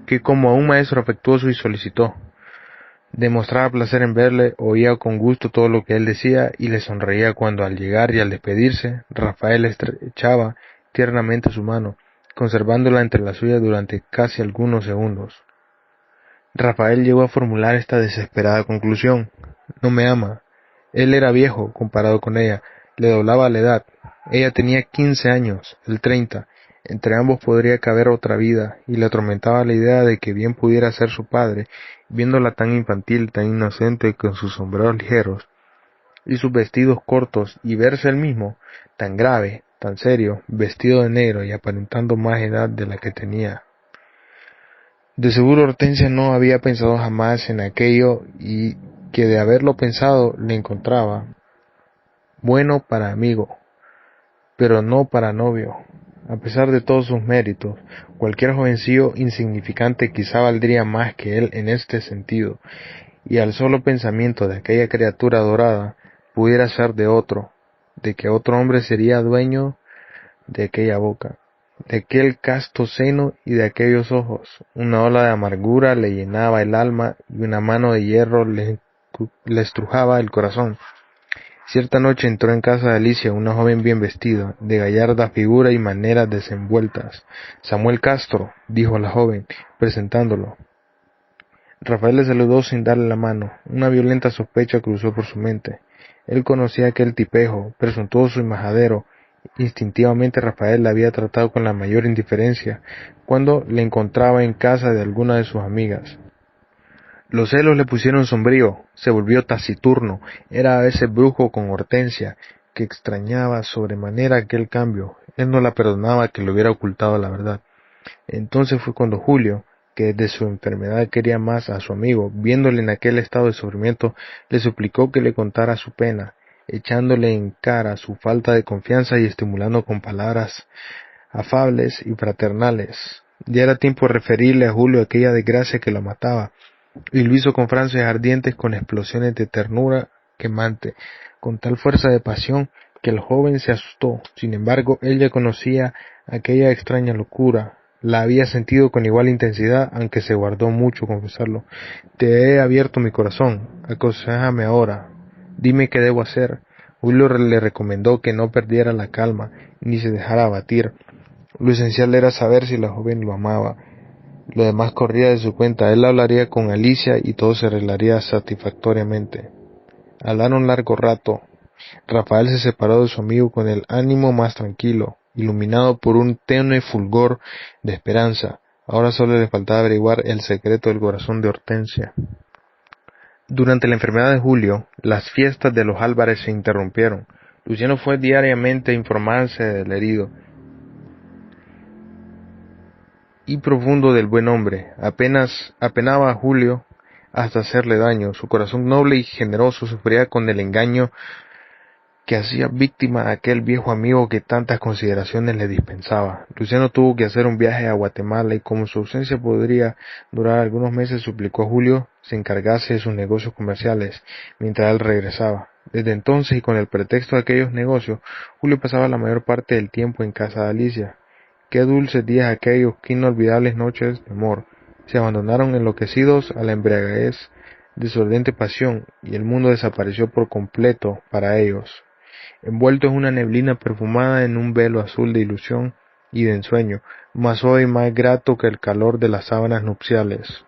que como a un maestro afectuoso y solicitó. Demostraba placer en verle, oía con gusto todo lo que él decía y le sonreía cuando al llegar y al despedirse, Rafael estrechaba tiernamente su mano, conservándola entre las suyas durante casi algunos segundos. Rafael llegó a formular esta desesperada conclusión: no me ama. Él era viejo comparado con ella, le doblaba la edad. Ella tenía 15 años, él 30. Entre ambos podría caber otra vida, y le atormentaba la idea de que bien pudiera ser su padre, viéndola tan infantil, tan inocente, con sus sombreros ligeros y sus vestidos cortos, y verse él mismo, tan grave, tan serio, vestido de negro y aparentando más edad de la que tenía. De seguro Hortensia no había pensado jamás en aquello, y que de haberlo pensado le encontraba bueno para amigo, pero no para novio. A pesar de todos sus méritos, cualquier jovencillo insignificante quizá valdría más que él en este sentido, y al solo pensamiento de aquella criatura dorada pudiera ser de otro, de que otro hombre sería dueño de aquella boca, de aquel casto seno y de aquellos ojos. Una ola de amargura le llenaba el alma y una mano de hierro le estrujaba el corazón. Cierta noche entró en casa de Alicia una joven bien vestida, de gallarda figura y maneras desenvueltas. Samuel Castro, dijo la joven, presentándolo. Rafael le saludó sin darle la mano. Una violenta sospecha cruzó por su mente. Él conocía aquel tipejo, presuntuoso y majadero. Instintivamente Rafael la había tratado con la mayor indiferencia cuando le encontraba en casa de alguna de sus amigas. Los celos le pusieron sombrío, se volvió taciturno, era a veces brujo con Hortensia, que extrañaba sobremanera aquel cambio. Él no la perdonaba que le hubiera ocultado la verdad. Entonces fue cuando Julio, que desde su enfermedad quería más a su amigo, viéndole en aquel estado de sufrimiento, le suplicó que le contara su pena, echándole en cara su falta de confianza y estimulando con palabras afables y fraternales. Ya era tiempo de referirle a Julio aquella desgracia que lo mataba, y lo hizo con frases ardientes, con explosiones de ternura quemante, con tal fuerza de pasión que el joven se asustó. Sin embargo, él ya conocía aquella extraña locura, la había sentido con igual intensidad, aunque se guardó mucho confesarlo. Te he abierto mi corazón, aconséjame ahora, dime qué debo hacer. Julio le recomendó que no perdiera la calma, ni se dejara abatir. Lo esencial era saber si la joven lo amaba. Lo demás corría de su cuenta. Él hablaría con Alicia y todo se arreglaría satisfactoriamente. Hablaron largo rato. Rafael se separó de su amigo con el ánimo más tranquilo, iluminado por un tenue fulgor de esperanza. Ahora solo le faltaba averiguar el secreto del corazón de Hortensia. Durante la enfermedad de Julio, las fiestas de los Álvarez se interrumpieron. Luciano fue diariamente a informarse del herido y profundo del buen hombre. Apenaba a Julio hasta hacerle daño. Su corazón noble y generoso sufría con el engaño que hacía víctima a aquel viejo amigo que tantas consideraciones le dispensaba. Luciano tuvo que hacer un viaje a Guatemala y como su ausencia podría durar algunos meses, suplicó a Julio se encargase de sus negocios comerciales mientras él regresaba. Desde entonces y con el pretexto de aquellos negocios, Julio pasaba la mayor parte del tiempo en casa de Alicia. Qué dulces días aquellos, qué inolvidables noches de amor. Se abandonaron enloquecidos a la embriaguez de su ardente pasión y el mundo desapareció por completo para ellos, envuelto en una neblina perfumada en un velo azul de ilusión y de ensueño, más suave y más grato que el calor de las sábanas nupciales.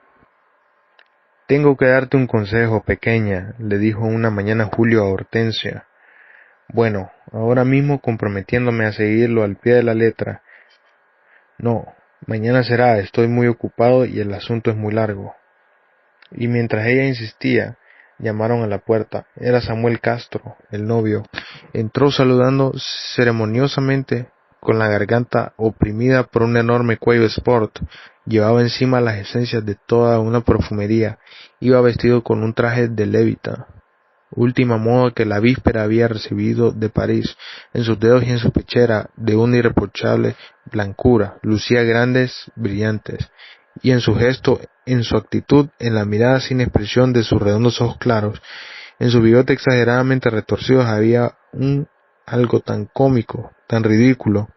Tengo que darte un consejo, pequeña, le dijo una mañana Julio a Hortensia. Bueno, ahora mismo comprometiéndome a seguirlo al pie de la letra. No, mañana será, estoy muy ocupado y el asunto es muy largo. Y mientras ella insistía, llamaron a la puerta. Era Samuel Castro, el novio. Entró saludando ceremoniosamente, con la garganta oprimida por un enorme cuello sport. Llevaba encima las esencias de toda una perfumería. Iba vestido con un traje de levita, última moda que la víspera había recibido de París. En sus dedos y en su pechera, de una irreprochable blancura, lucía grandes, brillantes, y en su gesto, en su actitud, en la mirada sin expresión de sus redondos ojos claros, en su bigote exageradamente retorcidos había algo tan cómico, tan ridículo,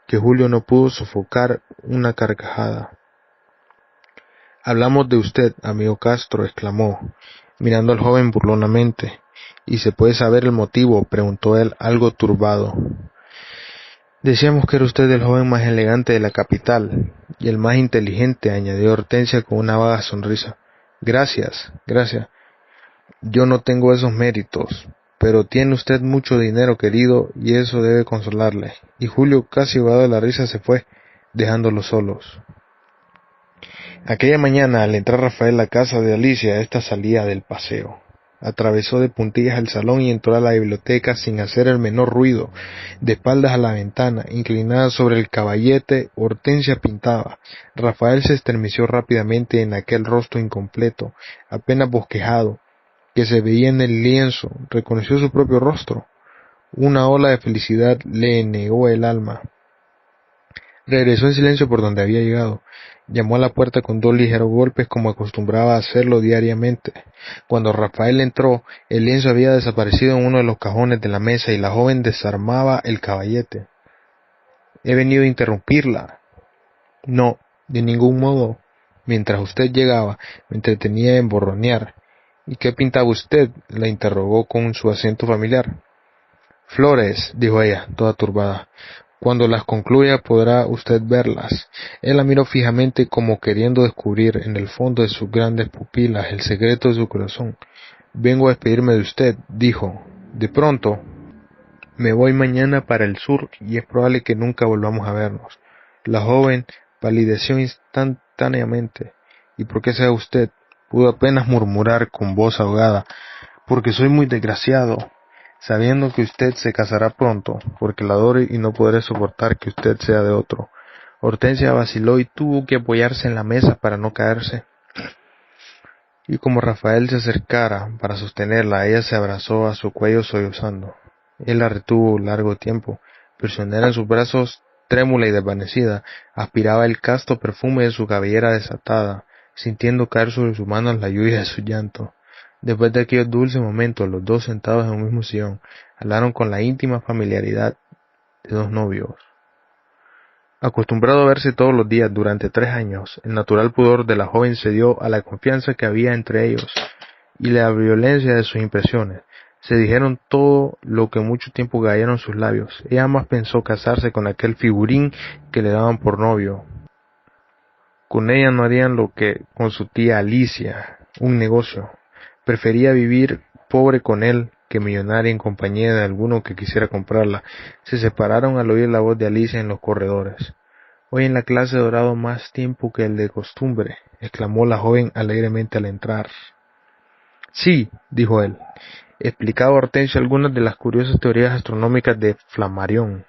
que Julio no pudo sofocar una carcajada. Hablamos de usted, amigo Castro, exclamó, mirando al joven burlonamente. ¿Y se puede saber el motivo?, preguntó él, algo turbado. Decíamos que era usted el joven más elegante de la capital, y el más inteligente, añadió Hortensia con una vaga sonrisa. Gracias, gracias. Yo no tengo esos méritos, pero tiene usted mucho dinero, querido, y eso debe consolarle. Y Julio, casi ahogado de la risa, se fue, dejándolos solos. Aquella mañana, al entrar Rafael a la casa de Alicia, ésta salía del paseo. Atravesó de puntillas el salón y entró a la biblioteca sin hacer el menor ruido. De espaldas a la ventana, inclinada sobre el caballete, Hortensia pintaba. Rafael se estremeció rápidamente en aquel rostro incompleto, apenas bosquejado, que se veía en el lienzo. Reconoció su propio rostro. Una ola de felicidad le negó el alma. Regresó en silencio por donde había llegado. Llamó a la puerta con 2 ligeros golpes como acostumbraba a hacerlo diariamente. Cuando Rafael entró, el lienzo había desaparecido en uno de los cajones de la mesa y la joven desarmaba el caballete. He venido a interrumpirla. No, de ningún modo. Mientras usted llegaba, me entretenía en borronear. ¿Y qué pintaba usted?, la interrogó con su acento familiar. Flores, dijo ella, toda turbada. Cuando las concluya podrá usted verlas. Él la miró fijamente como queriendo descubrir en el fondo de sus grandes pupilas el secreto de su corazón. Vengo a despedirme de usted, dijo. De pronto, me voy mañana para el sur y es probable que nunca volvamos a vernos. La joven palideció instantáneamente. ¿Y por qué sea usted? Pudo apenas murmurar con voz ahogada. Porque soy muy desgraciado. Sabiendo que usted se casará pronto, porque la adoro y no podré soportar que usted sea de otro. Hortensia vaciló y tuvo que apoyarse en la mesa para no caerse. Y como Rafael se acercara para sostenerla, ella se abrazó a su cuello sollozando. Él la retuvo largo tiempo, prisionera en sus brazos, trémula y desvanecida, aspiraba el casto perfume de su cabellera desatada, sintiendo caer sobre sus manos la lluvia de su llanto. Después de aquellos dulces momentos, los dos sentados en un mismo sillón, hablaron con la íntima familiaridad de 2 novios. Acostumbrado a verse todos los días durante 3 años, el natural pudor de la joven cedió a la confianza que había entre ellos y la violencia de sus impresiones. Se dijeron todo lo que mucho tiempo callaron sus labios. Ella jamás pensó casarse con aquel figurín que le daban por novio. Con ella no harían lo que con su tía Alicia, un negocio. Prefería vivir pobre con él que millonaria en compañía de alguno que quisiera comprarla. Se separaron al oír la voz de Alicia en los corredores. Hoy en la clase he durado más tiempo que el de costumbre, exclamó la joven alegremente al entrar. Sí, dijo él, explicaba a Hortensia algunas de las curiosas teorías astronómicas de Flammarion.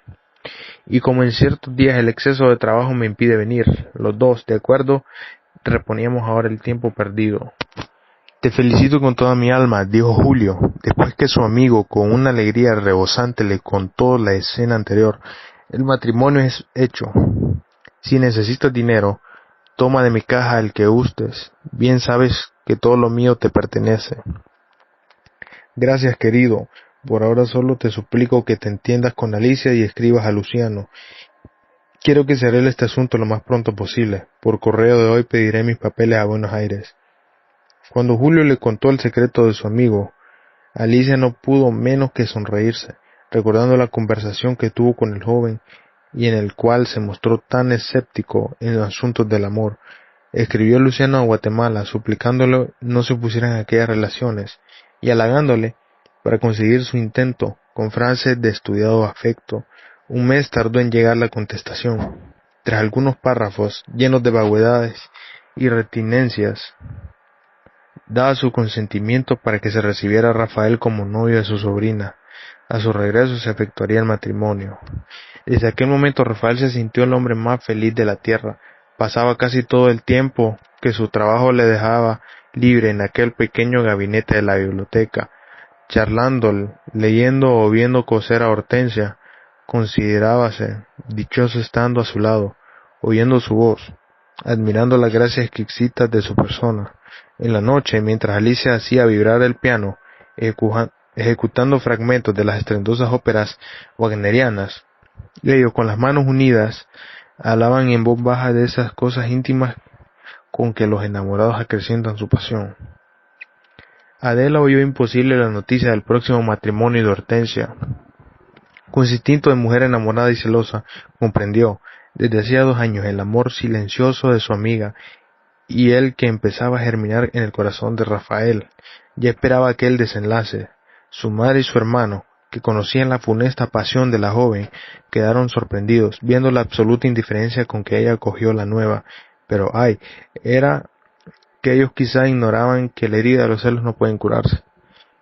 Y como en ciertos días el exceso de trabajo me impide venir, los dos, de acuerdo, reponíamos ahora el tiempo perdido. Te felicito con toda mi alma, dijo Julio, después que su amigo, con una alegría rebosante, le contó la escena anterior. El matrimonio es hecho. Si necesitas dinero, toma de mi caja el que gustes. Bien sabes que todo lo mío te pertenece. Gracias, querido. Por ahora solo te suplico que te entiendas con Alicia y escribas a Luciano. Quiero que se arregle este asunto lo más pronto posible. Por correo de hoy pediré mis papeles a Buenos Aires. Cuando Julio le contó el secreto de su amigo, Alicia no pudo menos que sonreírse, recordando la conversación que tuvo con el joven y en el cual se mostró tan escéptico en los asuntos del amor. Escribió Luciano a Guatemala suplicándole no se pusieran aquellas relaciones y halagándole para conseguir su intento con frases de estudiado afecto. Un mes tardó en llegar la contestación. Tras algunos párrafos llenos de vaguedades y retinencias, daba su consentimiento para que se recibiera a Rafael como novio de su sobrina. A su regreso se efectuaría el matrimonio. Desde aquel momento Rafael se sintió el hombre más feliz de la tierra. Pasaba casi todo el tiempo que su trabajo le dejaba libre en aquel pequeño gabinete de la biblioteca, charlando, leyendo o viendo coser a Hortensia. Considerábase dichoso estando a su lado, oyendo su voz, admirando las gracias exquisitas de su persona. En la noche, mientras Alicia hacía vibrar el piano, ejecutando fragmentos de las estrendosas óperas wagnerianas, ellos, con las manos unidas, hablaban en voz baja de esas cosas íntimas con que los enamorados acrecientan su pasión. Adela oyó imposible la noticia del próximo matrimonio de Hortensia. Con su instinto de mujer enamorada y celosa, comprendió, desde hacía 2 años, el amor silencioso de su amiga y el que empezaba a germinar en el corazón de Rafael. Ya esperaba aquel desenlace. Su madre y su hermano, que conocían la funesta pasión de la joven, quedaron sorprendidos, viendo la absoluta indiferencia con que ella acogió la nueva. Pero era que ellos quizá ignoraban que la herida de los celos no pueden curarse,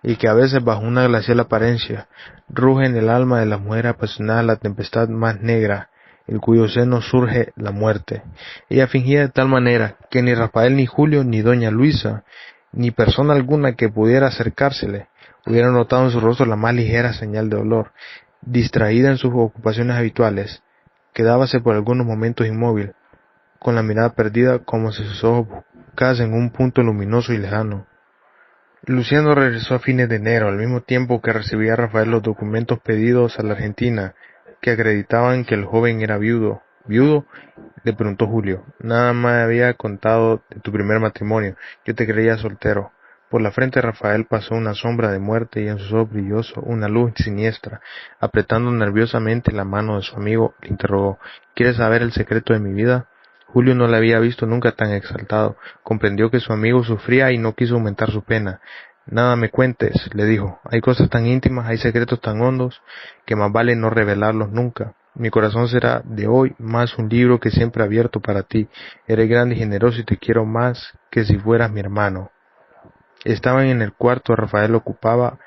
y que a veces bajo una glacial apariencia ruge en el alma de la mujer apasionada la tempestad más negra, en cuyo seno surge la muerte. Ella fingía de tal manera que ni Rafael, ni Julio, ni doña Luisa, ni persona alguna que pudiera acercársele, hubiera notado en su rostro la más ligera señal de dolor. Distraída en sus ocupaciones habituales, quedábase por algunos momentos inmóvil, con la mirada perdida, como si sus ojos buscasen un punto luminoso y lejano. Luciano regresó a fines de enero, al mismo tiempo que recibía a Rafael los documentos pedidos a la Argentina, que acreditaban que el joven era viudo. ¿Viudo? Le preguntó Julio. Nada me había contado de tu primer matrimonio. Yo te creía soltero. Por la frente de Rafael pasó una sombra de muerte y en sus ojos brilló una luz siniestra. Apretando nerviosamente la mano de su amigo, le interrogó: ¿Quieres saber el secreto de mi vida? Julio no le había visto nunca tan exaltado. Comprendió que su amigo sufría y no quiso aumentar su pena. Nada me cuentes, le dijo. Hay cosas tan íntimas, hay secretos tan hondos, que más vale no revelarlos nunca. Mi corazón será de hoy más un libro que siempre abierto para ti. Eres grande y generoso y te quiero más que si fueras mi hermano. Estaban en el cuarto. Rafael ocupaba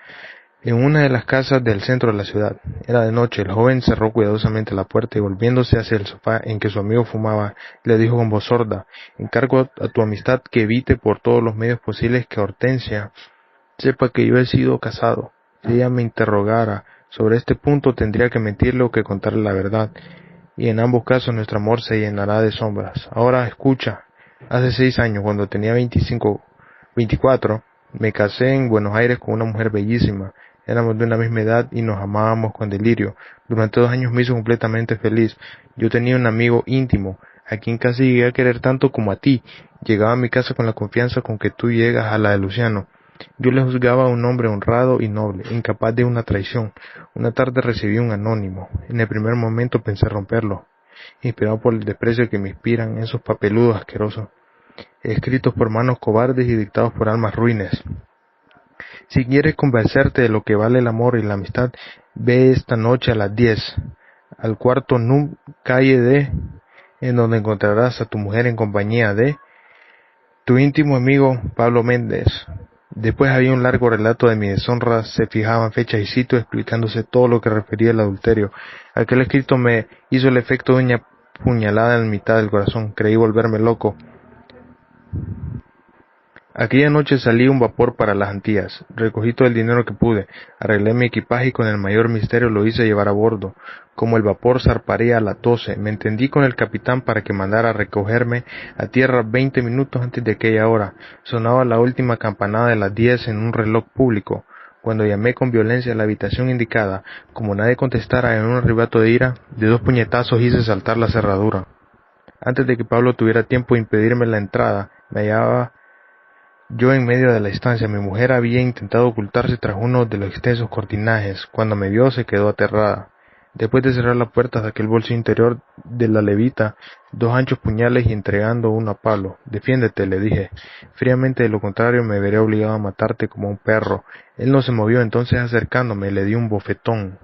en una de las casas del centro de la ciudad. Era de noche. El joven cerró cuidadosamente la puerta y, volviéndose hacia el sofá en que su amigo fumaba, le dijo con voz sorda: encargo a tu amistad que evite por todos los medios posibles que Hortensia sepa que yo he sido casado. Si ella me interrogara sobre este punto, tendría que mentirle o que contarle la verdad, y en ambos casos nuestro amor se llenará de sombras. Ahora escucha. Hace 6 años, cuando tenía 24, me casé en Buenos Aires con una mujer bellísima. Éramos de una misma edad y nos amábamos con delirio. Durante 2 años me hizo completamente feliz. Yo tenía un amigo íntimo, a quien casi llegué a querer tanto como a ti. Llegaba a mi casa con la confianza con que tú llegas a la de Luciano. Yo le juzgaba un hombre honrado y noble, incapaz de una traición. Una tarde recibí un anónimo. En el primer momento pensé romperlo, inspirado por el desprecio que me inspiran esos papeludos asquerosos, escritos por manos cobardes y dictados por almas ruines. Si quieres convencerte de lo que vale el amor y la amistad, ve esta noche a las 10 al cuarto Núm, calle D, en donde encontrarás a tu mujer en compañía de tu íntimo amigo Pablo Méndez. Después había un largo relato de mi deshonra. Se fijaban fechas y sitios, explicándose todo lo que refería al adulterio. Aquel escrito me hizo el efecto de una puñalada en mitad del corazón. Creí volverme loco. Aquella noche salí un vapor para las Antillas, recogí todo el dinero que pude, arreglé mi equipaje y con el mayor misterio lo hice llevar a bordo. Como el vapor zarparía a las 12, me entendí con el capitán para que mandara a recogerme a tierra 20 minutos antes de aquella hora. Sonaba la última campanada de las 10 en un reloj público. Cuando llamé con violencia a la habitación indicada, como nadie contestara en un arrebato de ira, de 2 puñetazos hice saltar la cerradura. Antes de que Pablo tuviera tiempo de impedirme la entrada, me hallaba yo en medio de la estancia. Mi mujer había intentado ocultarse tras uno de los extensos cortinajes. Cuando me vio se quedó aterrada. Después de cerrar la puerta saqué el bolsillo interior de la levita 2 anchos puñales y entregando uno a Pablo. Defiéndete, le dije, fríamente, de lo contrario me veré obligado a matarte como un perro. Él no se movió, entonces acercándome le di un bofetón.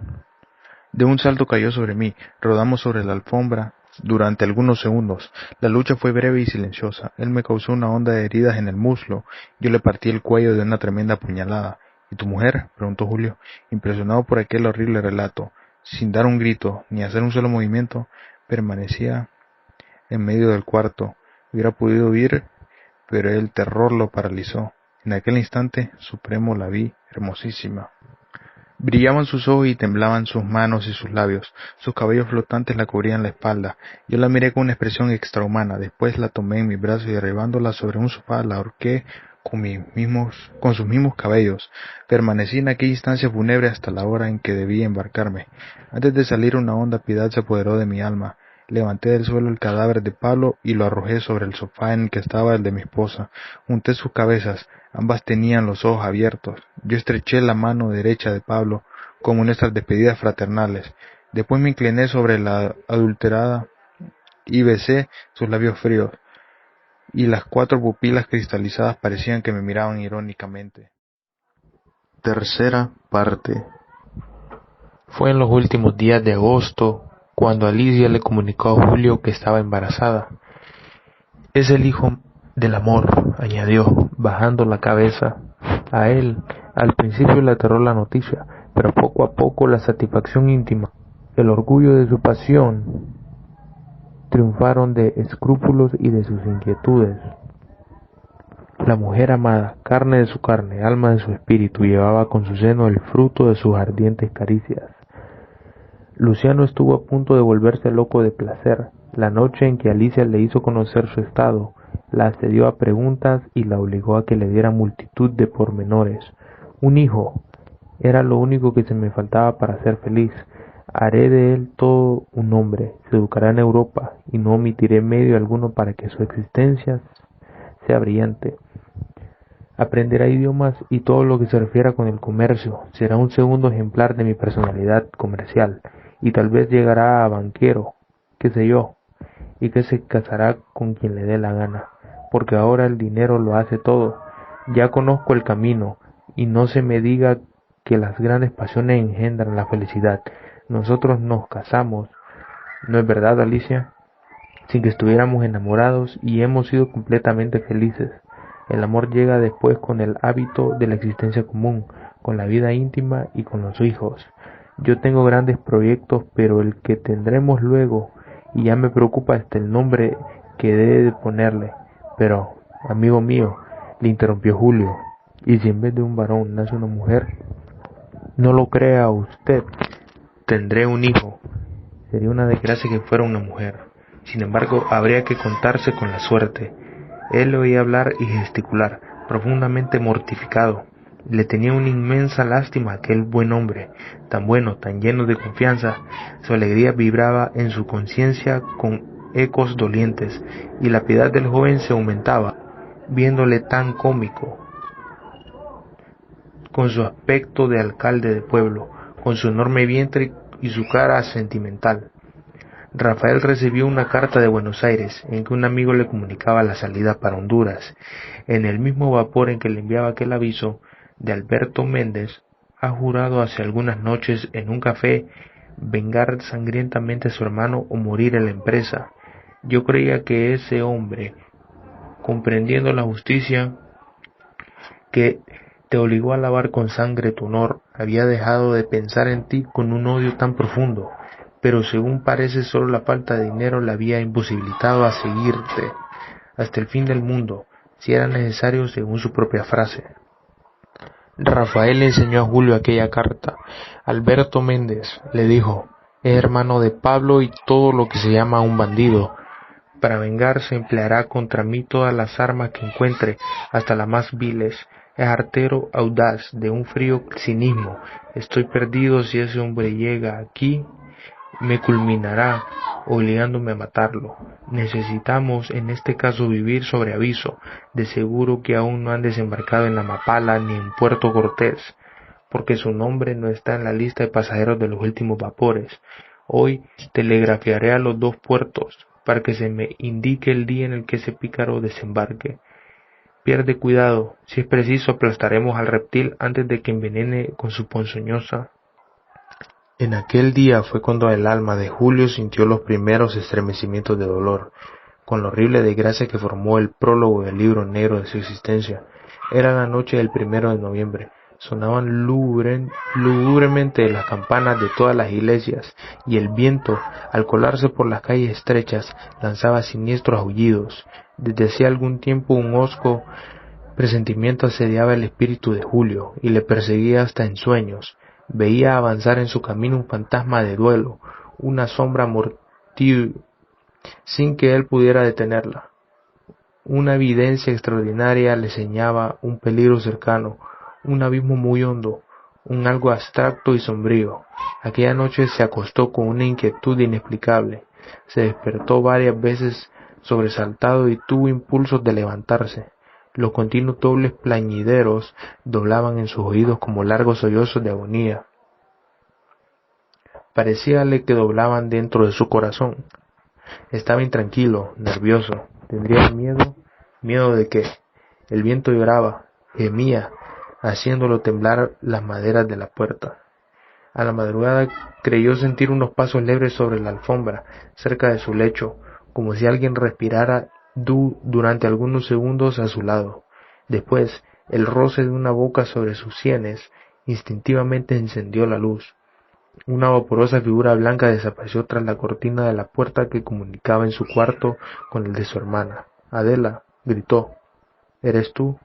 De un salto cayó sobre mí, rodamos sobre la alfombra durante algunos segundos. La lucha fue breve y silenciosa. Él me causó una honda de heridas en el muslo, yo le partí el cuello de una tremenda puñalada. ¿Y tu mujer?, preguntó Julio, impresionado por aquel horrible relato. Sin dar un grito, ni hacer un solo movimiento, permanecía en medio del cuarto. Hubiera podido huir, pero el terror lo paralizó. En aquel instante supremo la vi, hermosísima. Brillaban sus ojos y temblaban sus manos y sus labios. Sus cabellos flotantes la cubrían la espalda. Yo la miré con una expresión extrahumana. Después la tomé en mis brazos y derribándola sobre un sofá la ahorqué con sus mismos cabellos. Permanecí en aquella instancia fúnebre hasta la hora en que debía embarcarme. Antes de salir una honda piedad se apoderó de mi alma. Levanté del suelo el cadáver de Pablo y lo arrojé sobre el sofá en el que estaba el de mi esposa. Junté sus cabezas. Ambas tenían los ojos abiertos. Yo estreché la mano derecha de Pablo, como en nuestras despedidas fraternales. Después me incliné sobre la adulterada y besé sus labios fríos, y las 4 pupilas cristalizadas parecían que me miraban irónicamente. Tercera parte. Fue en los últimos días de agosto cuando Alicia le comunicó a Julio que estaba embarazada. Es el hijo del amor, añadió, bajando la cabeza. A él, al principio le aterró la noticia, pero poco a poco la satisfacción íntima, el orgullo de su pasión, triunfaron de escrúpulos y de sus inquietudes. La mujer amada, carne de su carne, alma de su espíritu, llevaba con su seno el fruto de sus ardientes caricias. Luciano estuvo a punto de volverse loco de placer. La noche en que Alicia le hizo conocer su estado, la asedió a preguntas y la obligó a que le diera multitud de pormenores. Un hijo era lo único que se me faltaba para ser feliz. Haré de él todo un hombre, se educará en Europa y no omitiré medio alguno para que su existencia sea brillante. Aprenderá idiomas y todo lo que se refiera con el comercio. Será un segundo ejemplar de mi personalidad comercial y tal vez llegará a banquero, qué sé yo, y que se casará con quien le dé la gana, porque ahora el dinero lo hace todo. Ya conozco el camino y no se me diga que las grandes pasiones engendran la felicidad. Nosotros nos casamos, ¿no es verdad, Alicia?, sin que estuviéramos enamorados y hemos sido completamente felices. El amor llega después con el hábito de la existencia común, con la vida íntima y con los hijos. Yo tengo grandes proyectos, pero el que tendremos luego, y ya me preocupa hasta el nombre que debe de ponerle. Pero, amigo mío, le interrumpió Julio, ¿y si en vez de un varón nace una mujer? No lo crea usted, tendré un hijo. Sería una desgracia que fuera una mujer. Sin embargo, habría que contarse con la suerte. Él le oía hablar y gesticular, profundamente mortificado. Le tenía una inmensa lástima a aquel buen hombre, tan bueno, tan lleno de confianza. Su alegría vibraba en su conciencia con ecos dolientes, y la piedad del joven se aumentaba, viéndole tan cómico, con su aspecto de alcalde de pueblo, con su enorme vientre y su cara sentimental. Rafael recibió una carta de Buenos Aires en que un amigo le comunicaba la salida para Honduras. En el mismo vapor en que le enviaba aquel aviso, de Alberto Méndez, ha jurado hace algunas noches en un café vengar sangrientamente a su hermano o morir en la empresa. Yo creía que ese hombre, comprendiendo la justicia que te obligó a lavar con sangre tu honor, había dejado de pensar en ti con un odio tan profundo. Pero según parece solo la falta de dinero le había imposibilitado a seguirte hasta el fin del mundo. si era necesario según su propia frase. Rafael le enseñó a Julio aquella carta. Alberto Méndez le dijo: es hermano de Pablo y todo lo que se llama un bandido. Para vengarse empleará contra mí todas las armas que encuentre, hasta las más viles. Es artero audaz, de un frío cinismo. Estoy perdido si ese hombre llega aquí, me culminará, obligándome a matarlo. Necesitamos en este caso vivir sobre aviso. De seguro que aún no han desembarcado en La Mapala ni en Puerto Cortés, porque su nombre no está en la lista de pasajeros de los últimos vapores. Hoy telegrafiaré a los dos puertos, para que se me indique el día en el que ese pícaro desembarque. Pierde cuidado, si es preciso aplastaremos al reptil antes de que envenene con su ponzoñosa. En aquel día fue cuando el alma de Julio sintió los primeros estremecimientos de dolor, con la horrible desgracia que formó el prólogo del libro negro de su existencia. Era la noche del 1 de noviembre. Sonaban lúgubremente las campanas de todas las iglesias, y el viento, al colarse por las calles estrechas, lanzaba siniestros aullidos. Desde hacía algún tiempo un hosco presentimiento asediaba el espíritu de Julio, y le perseguía hasta en sueños. Veía avanzar en su camino un fantasma de duelo, una sombra mortífera, sin que él pudiera detenerla. Una evidencia extraordinaria le señalaba un peligro cercano, un abismo muy hondo, un algo abstracto y sombrío. Aquella noche se acostó con una inquietud inexplicable. Se despertó varias veces sobresaltado y tuvo impulsos de levantarse. Los continuos dobles plañideros doblaban en sus oídos como largos sollozos de agonía. Parecíale que doblaban dentro de su corazón. Estaba intranquilo, nervioso. ¿Tendría miedo? ¿Miedo de qué? El viento lloraba, gemía, haciéndolo temblar las maderas de la puerta. A la madrugada creyó sentir unos pasos leves sobre la alfombra, cerca de su lecho, como si alguien respirara durante algunos segundos a su lado. Después, el roce de una boca sobre sus sienes instintivamente encendió la luz. Una vaporosa figura blanca desapareció tras la cortina de la puerta que comunicaba en su cuarto con el de su hermana. «Adela», gritó, «¿eres tú?».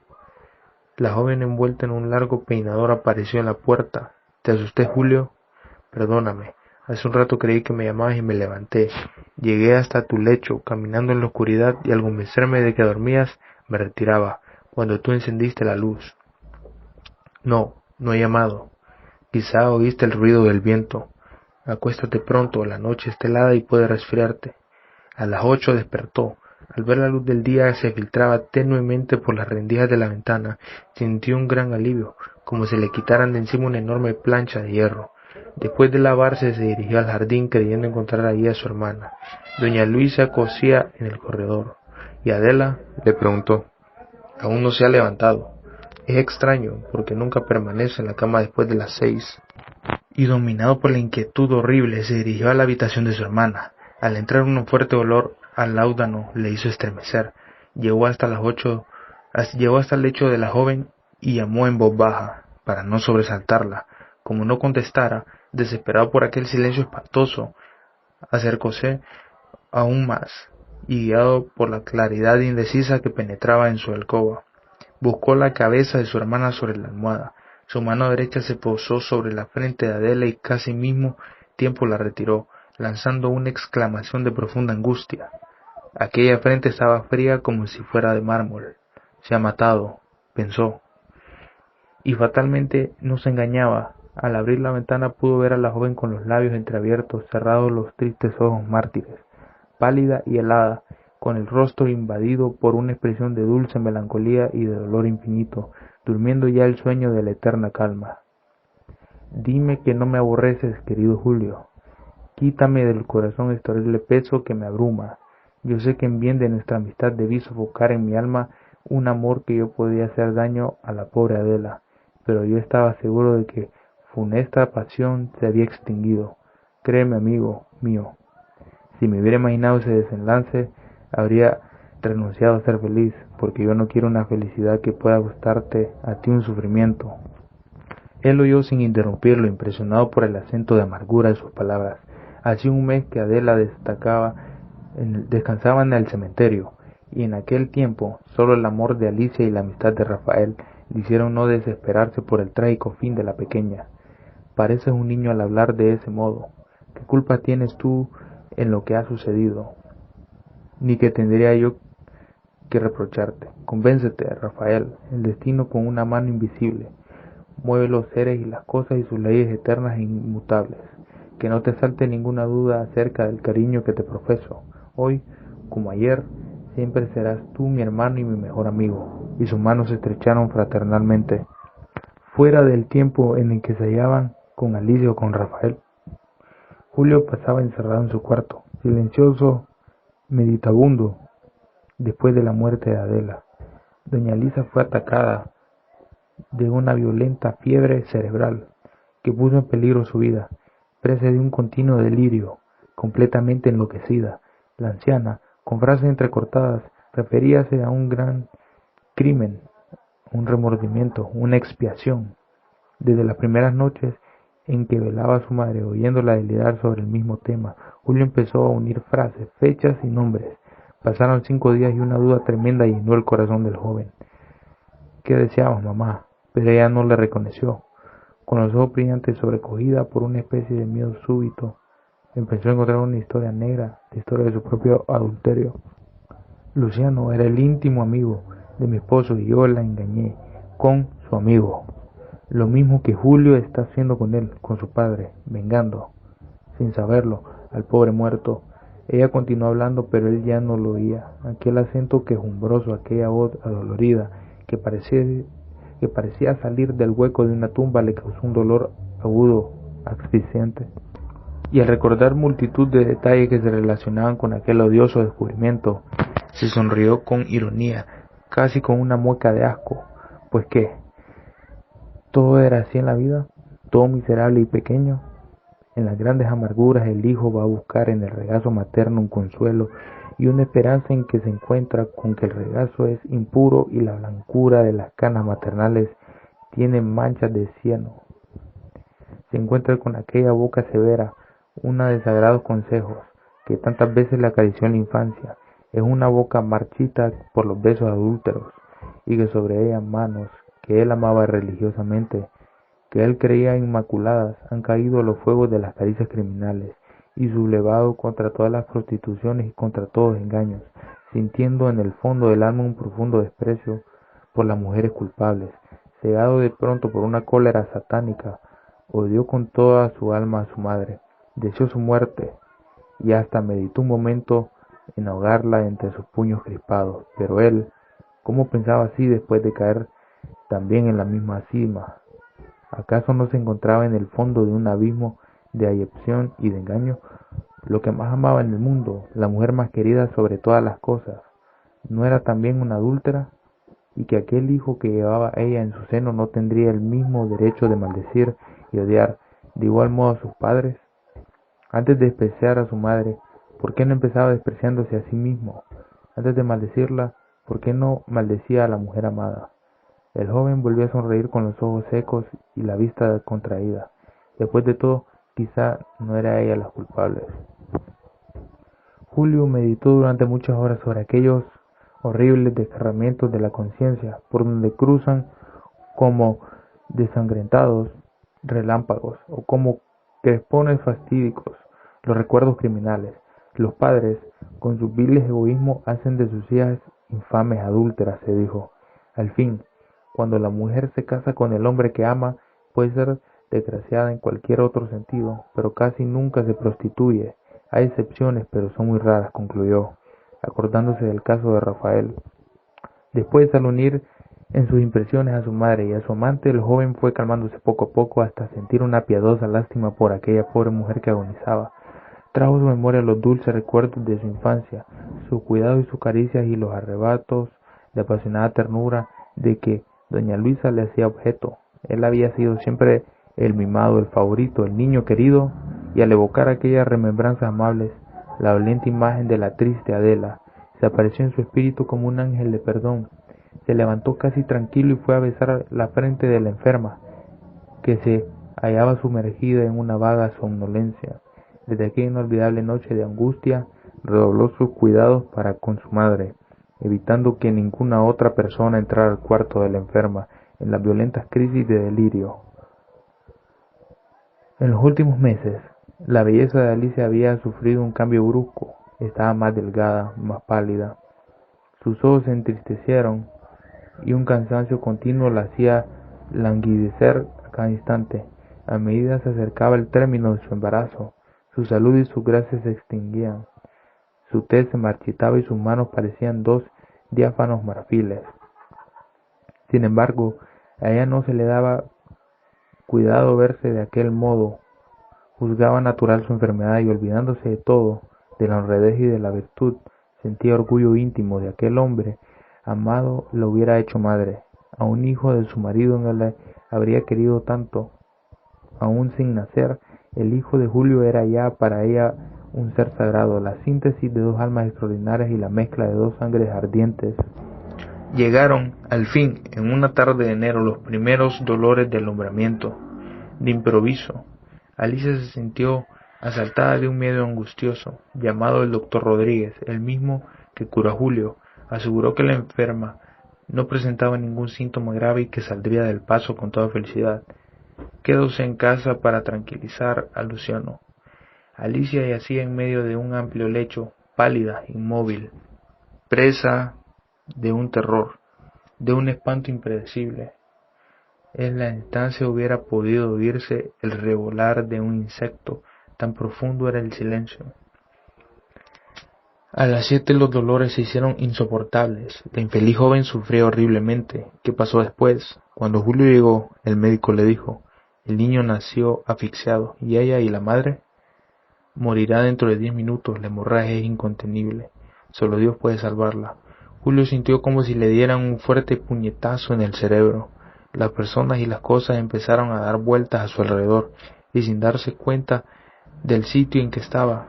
La joven envuelta en un largo peinador apareció en la puerta. «¿Te asusté, Julio?». «Perdóname. Hace un rato creí que me llamabas y me levanté. Llegué hasta tu lecho, caminando en la oscuridad, y al convencerme de que dormías, me retiraba, cuando tú encendiste la luz». «No he llamado. Quizá oíste el ruido del viento. Acuéstate pronto, la noche está helada y puede resfriarte». A las 8 despertó. Al ver la luz del día se filtraba tenuemente por las rendijas de la ventana, sintió un gran alivio, como si le quitaran de encima una enorme plancha de hierro. Después de lavarse se dirigió al jardín creyendo encontrar allí a su hermana. Doña Luisa cosía en el corredor. ¿Y Adela?, le preguntó. «Aún no se ha levantado. Es extraño, porque nunca permanece en la cama después de las 6». Y dominado por la inquietud horrible se dirigió a la habitación de su hermana. Al entrar un fuerte olor al láudano le hizo estremecer. Llegó hasta el lecho de la joven y llamó en voz baja, para no sobresaltarla. Como no contestara, desesperado por aquel silencio espantoso, acercóse aún más, y guiado por la claridad indecisa que penetraba en su alcoba, buscó la cabeza de su hermana sobre la almohada. Su mano derecha se posó sobre la frente de Adela y casi al mismo tiempo la retiró, lanzando una exclamación de profunda angustia. Aquella frente estaba fría como si fuera de mármol. «Se ha matado», pensó. Y fatalmente no se engañaba. Al abrir la ventana pudo ver a la joven con los labios entreabiertos, cerrados los tristes ojos mártires, pálida y helada, con el rostro invadido por una expresión de dulce melancolía y de dolor infinito, durmiendo ya el sueño de la eterna calma. «Dime que no me aborreces, querido Julio. Quítame del corazón este horrible peso que me abruma. Yo sé que en bien de nuestra amistad debí sofocar en mi alma un amor que yo podía hacer daño a la pobre Adela, pero yo estaba seguro de que funesta pasión se había extinguido. Créeme, amigo mío, si me hubiera imaginado ese desenlace, habría renunciado a ser feliz, porque yo no quiero una felicidad que pueda costarte a ti un sufrimiento». Él oyó sin interrumpirlo, impresionado por el acento de amargura de sus palabras. Hacía un mes que Adela descansaba en el cementerio, y en aquel tiempo solo el amor de Alicia y la amistad de Rafael le hicieron no desesperarse por el trágico fin de la pequeña. Pareces un niño al hablar de ese modo. ¿Qué culpa tienes tú en lo que ha sucedido? Ni que tendría yo que reprocharte. Convéncete, Rafael, el destino con una mano invisible mueve los seres y las cosas y sus leyes eternas e inmutables. Que no te salte ninguna duda acerca del cariño que te profeso. Hoy, como ayer, siempre serás tú mi hermano y mi mejor amigo. Y sus manos se estrecharon fraternalmente. Fuera del tiempo en el que se hallaban con Alicia o con Rafael, Julio pasaba encerrado en su cuarto, silencioso, meditabundo, después de la muerte de Adela. Doña Elisa fue atacada de una violenta fiebre cerebral que puso en peligro su vida, presa de un continuo delirio, completamente enloquecida. La anciana, con frases entrecortadas, referíase a un gran crimen, un remordimiento, una expiación. Desde las primeras noches en que velaba a su madre, oyéndola delirar sobre el mismo tema, Julio empezó a unir frases, fechas y nombres. Pasaron 5 días y una duda tremenda llenó el corazón del joven. ¿Qué deseabas, mamá? Pero ella no le reconoció. Con los ojos brillantes, sobrecogida por una especie de miedo súbito, empezó a encontrar una historia negra, la historia de su propio adulterio. Luciano era el íntimo amigo de mi esposo y yo la engañé con su amigo. Lo mismo que Julio está haciendo con él, con su padre, vengando, sin saberlo, al pobre muerto. Ella continuó hablando, pero él ya no lo oía. Aquel acento quejumbroso, aquella voz adolorida, que parecía salir del hueco de una tumba, le causó un dolor agudo, asfixiante. Y al recordar multitud de detalles que se relacionaban con aquel odioso descubrimiento, se sonrió con ironía, casi con una mueca de asco. Pues qué, todo era así en la vida, todo miserable y pequeño. En las grandes amarguras el hijo va a buscar en el regazo materno un consuelo y una esperanza en que se encuentra con que el regazo es impuro y la blancura de las canas maternales tiene manchas de cieno. Se encuentra con aquella boca severa, una de sagrados consejos, que tantas veces le acarició en la infancia. Es una boca marchita por los besos adúlteros, y que sobre ella manos que él amaba religiosamente, que él creía inmaculadas, han caído los fuegos de las caricias criminales, y sublevado contra todas las prostituciones y contra todos los engaños, sintiendo en el fondo del alma un profundo desprecio por las mujeres culpables. Cegado de pronto por una cólera satánica, odió con toda su alma a su madre, deseó su muerte, y hasta meditó un momento en ahogarla entre sus puños crispados. Pero él, ¿cómo pensaba así después de caer también en la misma cima? ¿Acaso no se encontraba en el fondo de un abismo de ayepción y de engaño? Lo que más amaba en el mundo, la mujer más querida sobre todas las cosas, ¿no era también una adúltera? Y que aquel hijo que llevaba ella en su seno no tendría el mismo derecho de maldecir y odiar de igual modo a sus padres. Antes de despreciar a su madre, ¿por qué no empezaba despreciándose a sí mismo? Antes de maldecirla, ¿por qué no maldecía a la mujer amada? El joven volvió a sonreír con los ojos secos y la vista contraída. Después de todo, quizá no era ella la culpable. Julio meditó durante muchas horas sobre aquellos horribles desgarramientos de la conciencia, por donde cruzan como desangrentados relámpagos o como crespones fatídicos los recuerdos criminales. Los padres, con sus viles egoísmos, hacen de sus hijas infames adúlteras, se dijo. Al fin, cuando la mujer se casa con el hombre que ama, puede ser desgraciada en cualquier otro sentido, pero casi nunca se prostituye. Hay excepciones, pero son muy raras, concluyó, acordándose del caso de Rafael. Después, al unir en sus impresiones a su madre y a su amante, el joven fue calmándose poco a poco hasta sentir una piadosa lástima por aquella pobre mujer que agonizaba. Trajo a su memoria los dulces recuerdos de su infancia, su cuidado y sus caricias y los arrebatos de apasionada ternura de que doña Luisa le hacía objeto. Él había sido siempre el mimado, el favorito, el niño querido, y al evocar aquellas remembranzas amables, la doliente imagen de la triste Adela se apareció en su espíritu como un ángel de perdón. Se levantó casi tranquilo y fue a besar la frente de la enferma, que se hallaba sumergida en una vaga somnolencia. Desde aquella inolvidable noche de angustia, redobló sus cuidados para con su madre. evitando que ninguna otra persona entrara al cuarto de la enferma en las violentas crisis de delirio. En los últimos meses, la belleza de Alicia había sufrido un cambio brusco. Estaba más delgada, más pálida. Sus ojos se entristecieron y un cansancio continuo la hacía languidecer a cada instante. A medida se acercaba el término de su embarazo, su salud y su gracia se extinguían. Su tez se marchitaba y sus manos parecían dos diáfanos marfiles. Sin embargo, a ella no se le daba cuidado verse de aquel modo. Juzgaba natural su enfermedad y, olvidándose de todo, de la honradez y de la virtud, sentía orgullo íntimo de aquel hombre amado la hubiera hecho madre. A un hijo de su marido no le habría querido tanto. Aún sin nacer, el hijo de Julio era ya para ella un ser sagrado, la síntesis de dos almas extraordinarias y la mezcla de dos sangres ardientes. Llegaron, al fin, en una tarde de enero, los primeros dolores del alumbramiento. De improviso, Alicia se sintió asaltada de un miedo angustioso. Llamado el doctor Rodríguez, el mismo que curó a Julio, aseguró que la enferma no presentaba ningún síntoma grave y que saldría del paso con toda felicidad. Quedóse en casa para tranquilizar a Luciano. Alicia yacía en medio de un amplio lecho, pálida, inmóvil, presa de un terror, de un espanto impredecible. En la instancia hubiera podido oírse el revolar de un insecto, tan profundo era el silencio. A las 7 los dolores se hicieron insoportables. La infeliz joven sufría horriblemente. ¿Qué pasó después? Cuando Julio llegó, el médico le dijo: el niño nació asfixiado. ¿Y ella y la madre? Morirá dentro de 10 minutos. La hemorragia es incontenible. Solo Dios puede salvarla. Julio sintió como si le dieran un fuerte puñetazo en el cerebro. Las personas y las cosas empezaron a dar vueltas a su alrededor, y sin darse cuenta del sitio en que estaba,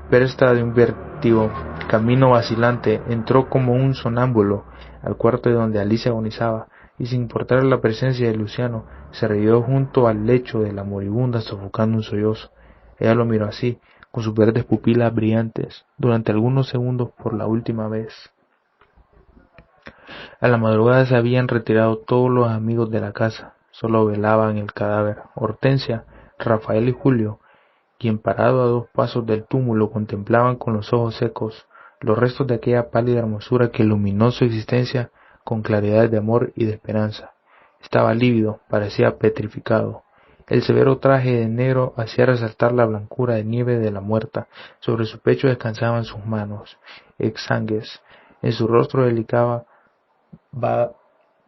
presta de un vértigo, camino vacilante, entró como un sonámbulo al cuarto de donde Alicia agonizaba, y sin importar la presencia de Luciano, se arrodilló junto al lecho de la moribunda sofocando un sollozo. Ella lo miró así, con sus verdes pupilas brillantes, durante algunos segundos por la última vez. A la madrugada se habían retirado todos los amigos de la casa, solo velaban el cadáver. Hortensia, Rafael y Julio, quien parado a 2 pasos del túmulo contemplaban con los ojos secos los restos de aquella pálida hermosura que iluminó su existencia con claridades de amor y de esperanza. Estaba lívido, parecía petrificado. El severo traje de negro hacía resaltar la blancura de nieve de la muerta. Sobre su pecho descansaban sus manos, exsangues. En su rostro delicado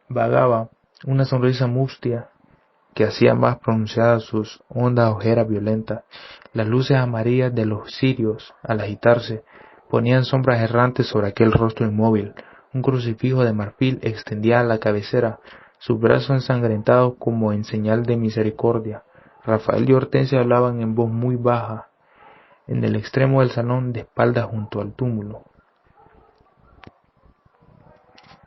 vagaba una sonrisa mustia que hacía más pronunciadas sus hondas ojeras violentas. Las luces amarillas de los cirios, al agitarse, ponían sombras errantes sobre aquel rostro inmóvil. Un crucifijo de marfil extendía a la cabecera, sus brazos ensangrentados como en señal de misericordia. Rafael y Hortensia hablaban en voz muy baja, en el extremo del salón, de espaldas junto al túmulo.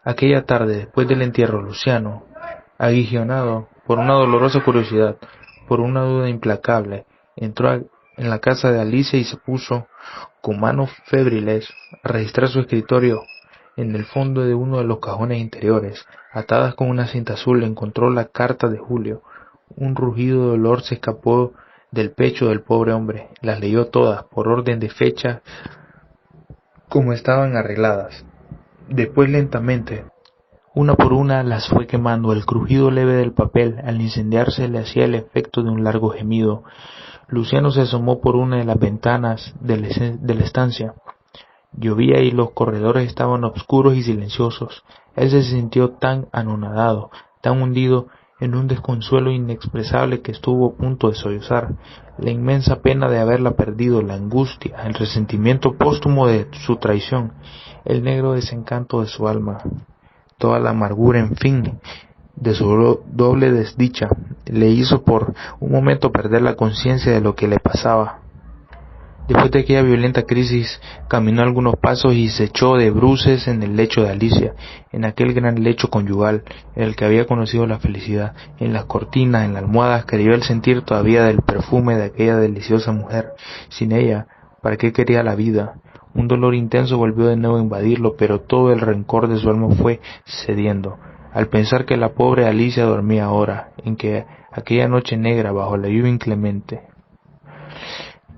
Aquella tarde, después del entierro, Luciano, aguijonado por una dolorosa curiosidad, por una duda implacable, entró en la casa de Alicia y se puso, con manos febriles, a registrar su escritorio. En el fondo de uno de los cajones interiores, atadas con una cinta azul, encontró la carta de Julio. Un rugido de dolor se escapó del pecho del pobre hombre. Las leyó todas, por orden de fecha, como estaban arregladas. Después, lentamente, una por una, las fue quemando. El crujido leve del papel, al incendiarse, le hacía el efecto de un largo gemido. Luciano se asomó por una de las ventanas de la estancia. Llovía y los corredores estaban oscuros y silenciosos. Él se sintió tan anonadado, tan hundido en un desconsuelo inexpresable que estuvo a punto de sollozar. La inmensa pena de haberla perdido, la angustia, el resentimiento póstumo de su traición, el negro desencanto de su alma, toda la amargura, en fin, de su doble desdicha, le hizo por un momento perder la conciencia de lo que le pasaba. Después de aquella violenta crisis, caminó algunos pasos y se echó de bruces en el lecho de Alicia, en aquel gran lecho conyugal, en el que había conocido la felicidad. En las cortinas, en las almohadas, creyó el sentir todavía del perfume de aquella deliciosa mujer. Sin ella, ¿para qué quería la vida? Un dolor intenso volvió de nuevo a invadirlo, pero todo el rencor de su alma fue cediendo, al pensar que la pobre Alicia dormía ahora, en que aquella noche negra bajo la lluvia inclemente.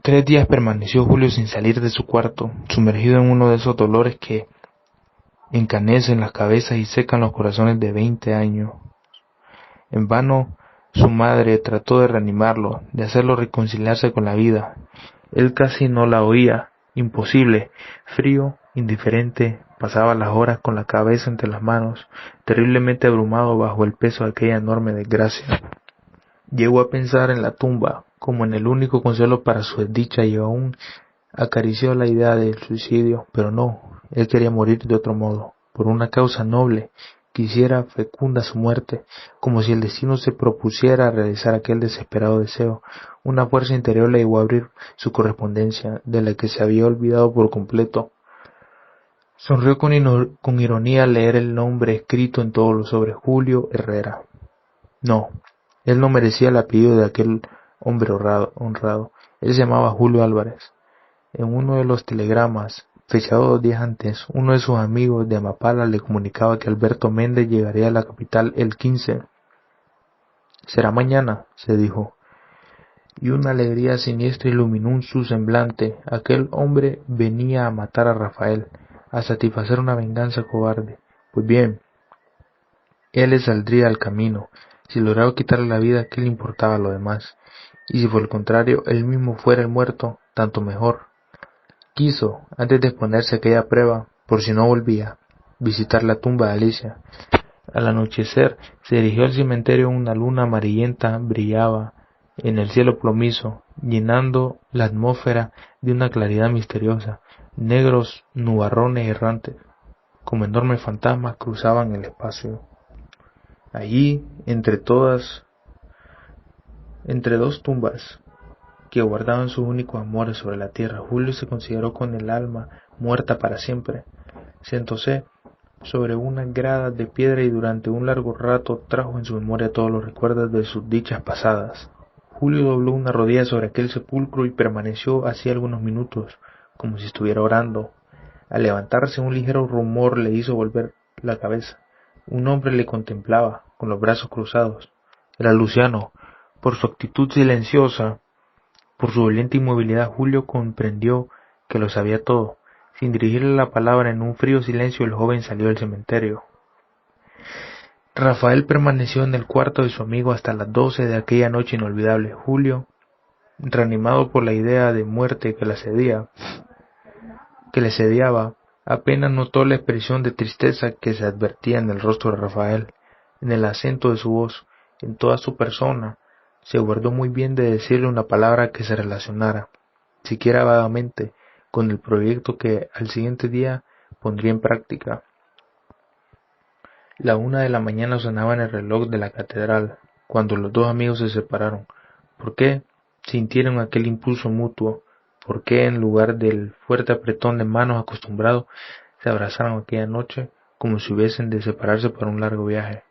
3 días permaneció Julio sin salir de su cuarto, sumergido en uno de esos dolores que encanecen las cabezas y secan los corazones de 20 años. En vano su madre trató de reanimarlo, de hacerlo reconciliarse con la vida. Él casi no la oía. Imposible. Frío, indiferente, pasaba las horas con la cabeza entre las manos, terriblemente abrumado bajo el peso de aquella enorme desgracia. Llegó a pensar en la tumba, como en el único consuelo para su desdicha, y aún acarició la idea del suicidio, pero no, él quería morir de otro modo, por una causa noble. Quisiera fecunda su muerte, como si el destino se propusiera realizar aquel desesperado deseo. Una fuerza interior le llevó a abrir su correspondencia, de la que se había olvidado por completo. Sonrió con ironía al leer el nombre escrito en todos los sobres: Julio Herrera. No, él no merecía el apellido de aquel hombre honrado. Él se llamaba Julio Álvarez. En uno de los telegramas, fechado 2 días antes, uno de sus amigos de Amapala le comunicaba que Alberto Méndez llegaría a la capital el 15. «Será mañana», se dijo, y una alegría siniestra iluminó su semblante. Aquel hombre venía a matar a Rafael, a satisfacer una venganza cobarde. Pues bien, él le saldría al camino. Si lograba quitarle la vida, ¿qué le importaba lo demás? Y si por el contrario él mismo fuera el muerto, tanto mejor. Quiso, antes de exponerse a aquella prueba, por si no volvía, visitar la tumba de Alicia. Al anochecer se dirigió al cementerio. Una luna amarillenta brillaba en el cielo plomizo, llenando la atmósfera de una claridad misteriosa. Negros nubarrones errantes, como enormes fantasmas, cruzaban el espacio. Allí, entre 2 tumbas que guardaban sus únicos amores sobre la tierra, Julio se consideró con el alma muerta para siempre. Sentóse sobre unas gradas de piedra y durante un largo rato trajo en su memoria todos los recuerdos de sus dichas pasadas. Julio dobló una rodilla sobre aquel sepulcro y permaneció así algunos minutos, como si estuviera orando. Al levantarse, un ligero rumor le hizo volver la cabeza. Un hombre le contemplaba, con los brazos cruzados. Era Luciano. Por su actitud silenciosa, por su valiente inmovilidad, Julio comprendió que lo sabía todo. Sin dirigirle la palabra, en un frío silencio, el joven salió del cementerio. Rafael permaneció en el cuarto de su amigo hasta las 12 de aquella noche inolvidable. Julio, reanimado por la idea de muerte que le asediaba, apenas notó la expresión de tristeza que se advertía en el rostro de Rafael, en el acento de su voz, en toda su persona. Se guardó muy bien de decirle una palabra que se relacionara, siquiera vagamente, con el proyecto que al siguiente día pondría en práctica. La 1 de la mañana sonaba en el reloj de la catedral, cuando los 2 amigos se separaron. ¿Por qué sintieron aquel impulso mutuo? ¿Por qué, en lugar del fuerte apretón de manos acostumbrado, se abrazaron aquella noche como si hubiesen de separarse para un largo viaje?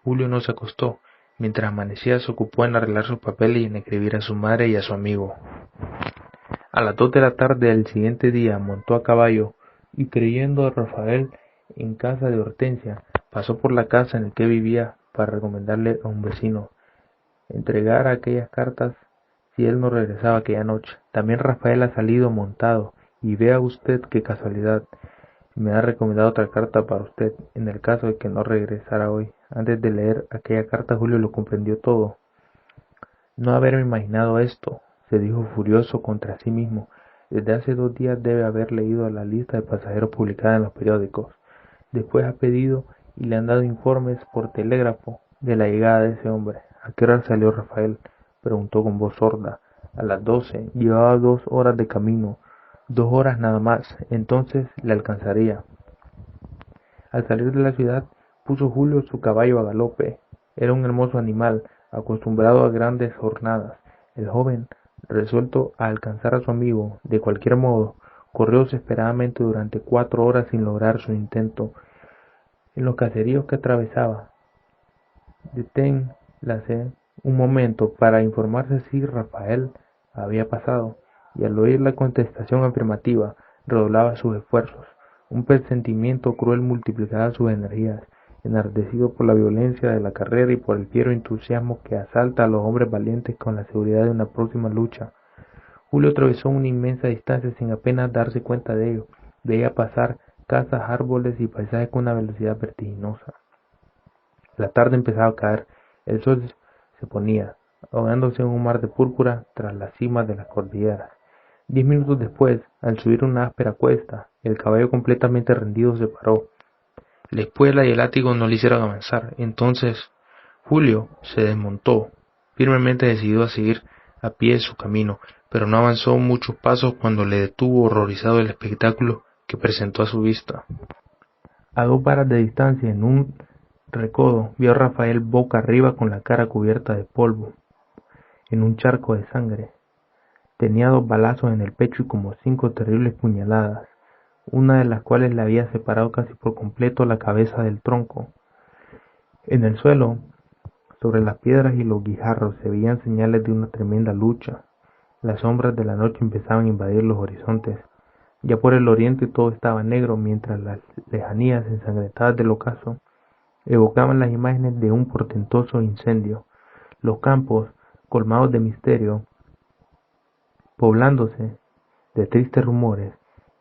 Julio no se acostó. Mientras amanecía, se ocupó en arreglar sus papeles y en escribir a su madre y a su amigo. A las 2 de la tarde del siguiente día montó a caballo y, creyendo a Rafael en casa de Hortensia, pasó por la casa en la que vivía para recomendarle a un vecino entregar aquellas cartas si él no regresaba aquella noche. También Rafael ha salido montado, y vea usted qué casualidad. Me ha recomendado otra carta para usted, en el caso de que no regresara hoy. Antes de leer aquella carta, Julio lo comprendió todo. No haberme imaginado esto, se dijo furioso contra sí mismo. Desde hace 2 días debe haber leído la lista de pasajeros publicada en los periódicos. Después ha pedido y le han dado informes por telégrafo de la llegada de ese hombre. ¿A qué hora salió Rafael?, preguntó con voz sorda. A las 12. Llevaba 2 horas de camino. 2 horas nada más. Entonces le alcanzaría. Al salir de la ciudad, puso Julio su caballo a galope. Era un hermoso animal, acostumbrado a grandes jornadas. El joven, resuelto a alcanzar a su amigo de cualquier modo, corrió desesperadamente durante 4 horas sin lograr su intento. En los caseríos que atravesaba, deténlase un momento para informarse si Rafael había pasado, y al oír la contestación afirmativa, redoblaba sus esfuerzos. Un presentimiento cruel multiplicaba sus energías, enardecido por la violencia de la carrera y por el fiero entusiasmo que asalta a los hombres valientes con la seguridad de una próxima lucha. Julio atravesó una inmensa distancia sin apenas darse cuenta de ello. Veía pasar casas, árboles y paisajes con una velocidad vertiginosa. La tarde empezaba a caer, el sol se ponía, ahogándose en un mar de púrpura tras las cimas de las cordilleras. 10 minutos después, al subir una áspera cuesta, el caballo completamente rendido se paró. La espuela y el látigo no le hicieron avanzar. Entonces Julio se desmontó, firmemente decidido a seguir a pie su camino, pero no avanzó muchos pasos cuando le detuvo horrorizado el espectáculo que presentó a su vista. A 2 varas de distancia, en un recodo, vio a Rafael boca arriba con la cara cubierta de polvo, en un charco de sangre. Tenía 2 balazos en el pecho y como 5 terribles puñaladas, una de las cuales le había separado casi por completo la cabeza del tronco. En el suelo, sobre las piedras y los guijarros, se veían señales de una tremenda lucha. Las sombras de la noche empezaban a invadir los horizontes. Ya por el oriente todo estaba negro, mientras las lejanías ensangrentadas del ocaso evocaban las imágenes de un portentoso incendio. Los campos, colmados de misterio, poblándose de tristes rumores,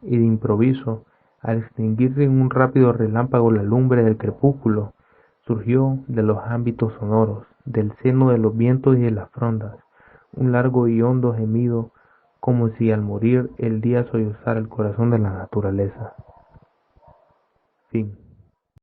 y de improviso, al extinguirse en un rápido relámpago la lumbre del crepúsculo, surgió de los ámbitos sonoros, del seno de los vientos y de las frondas, un largo y hondo gemido, como si al morir el día sollozara el corazón de la naturaleza. Fin.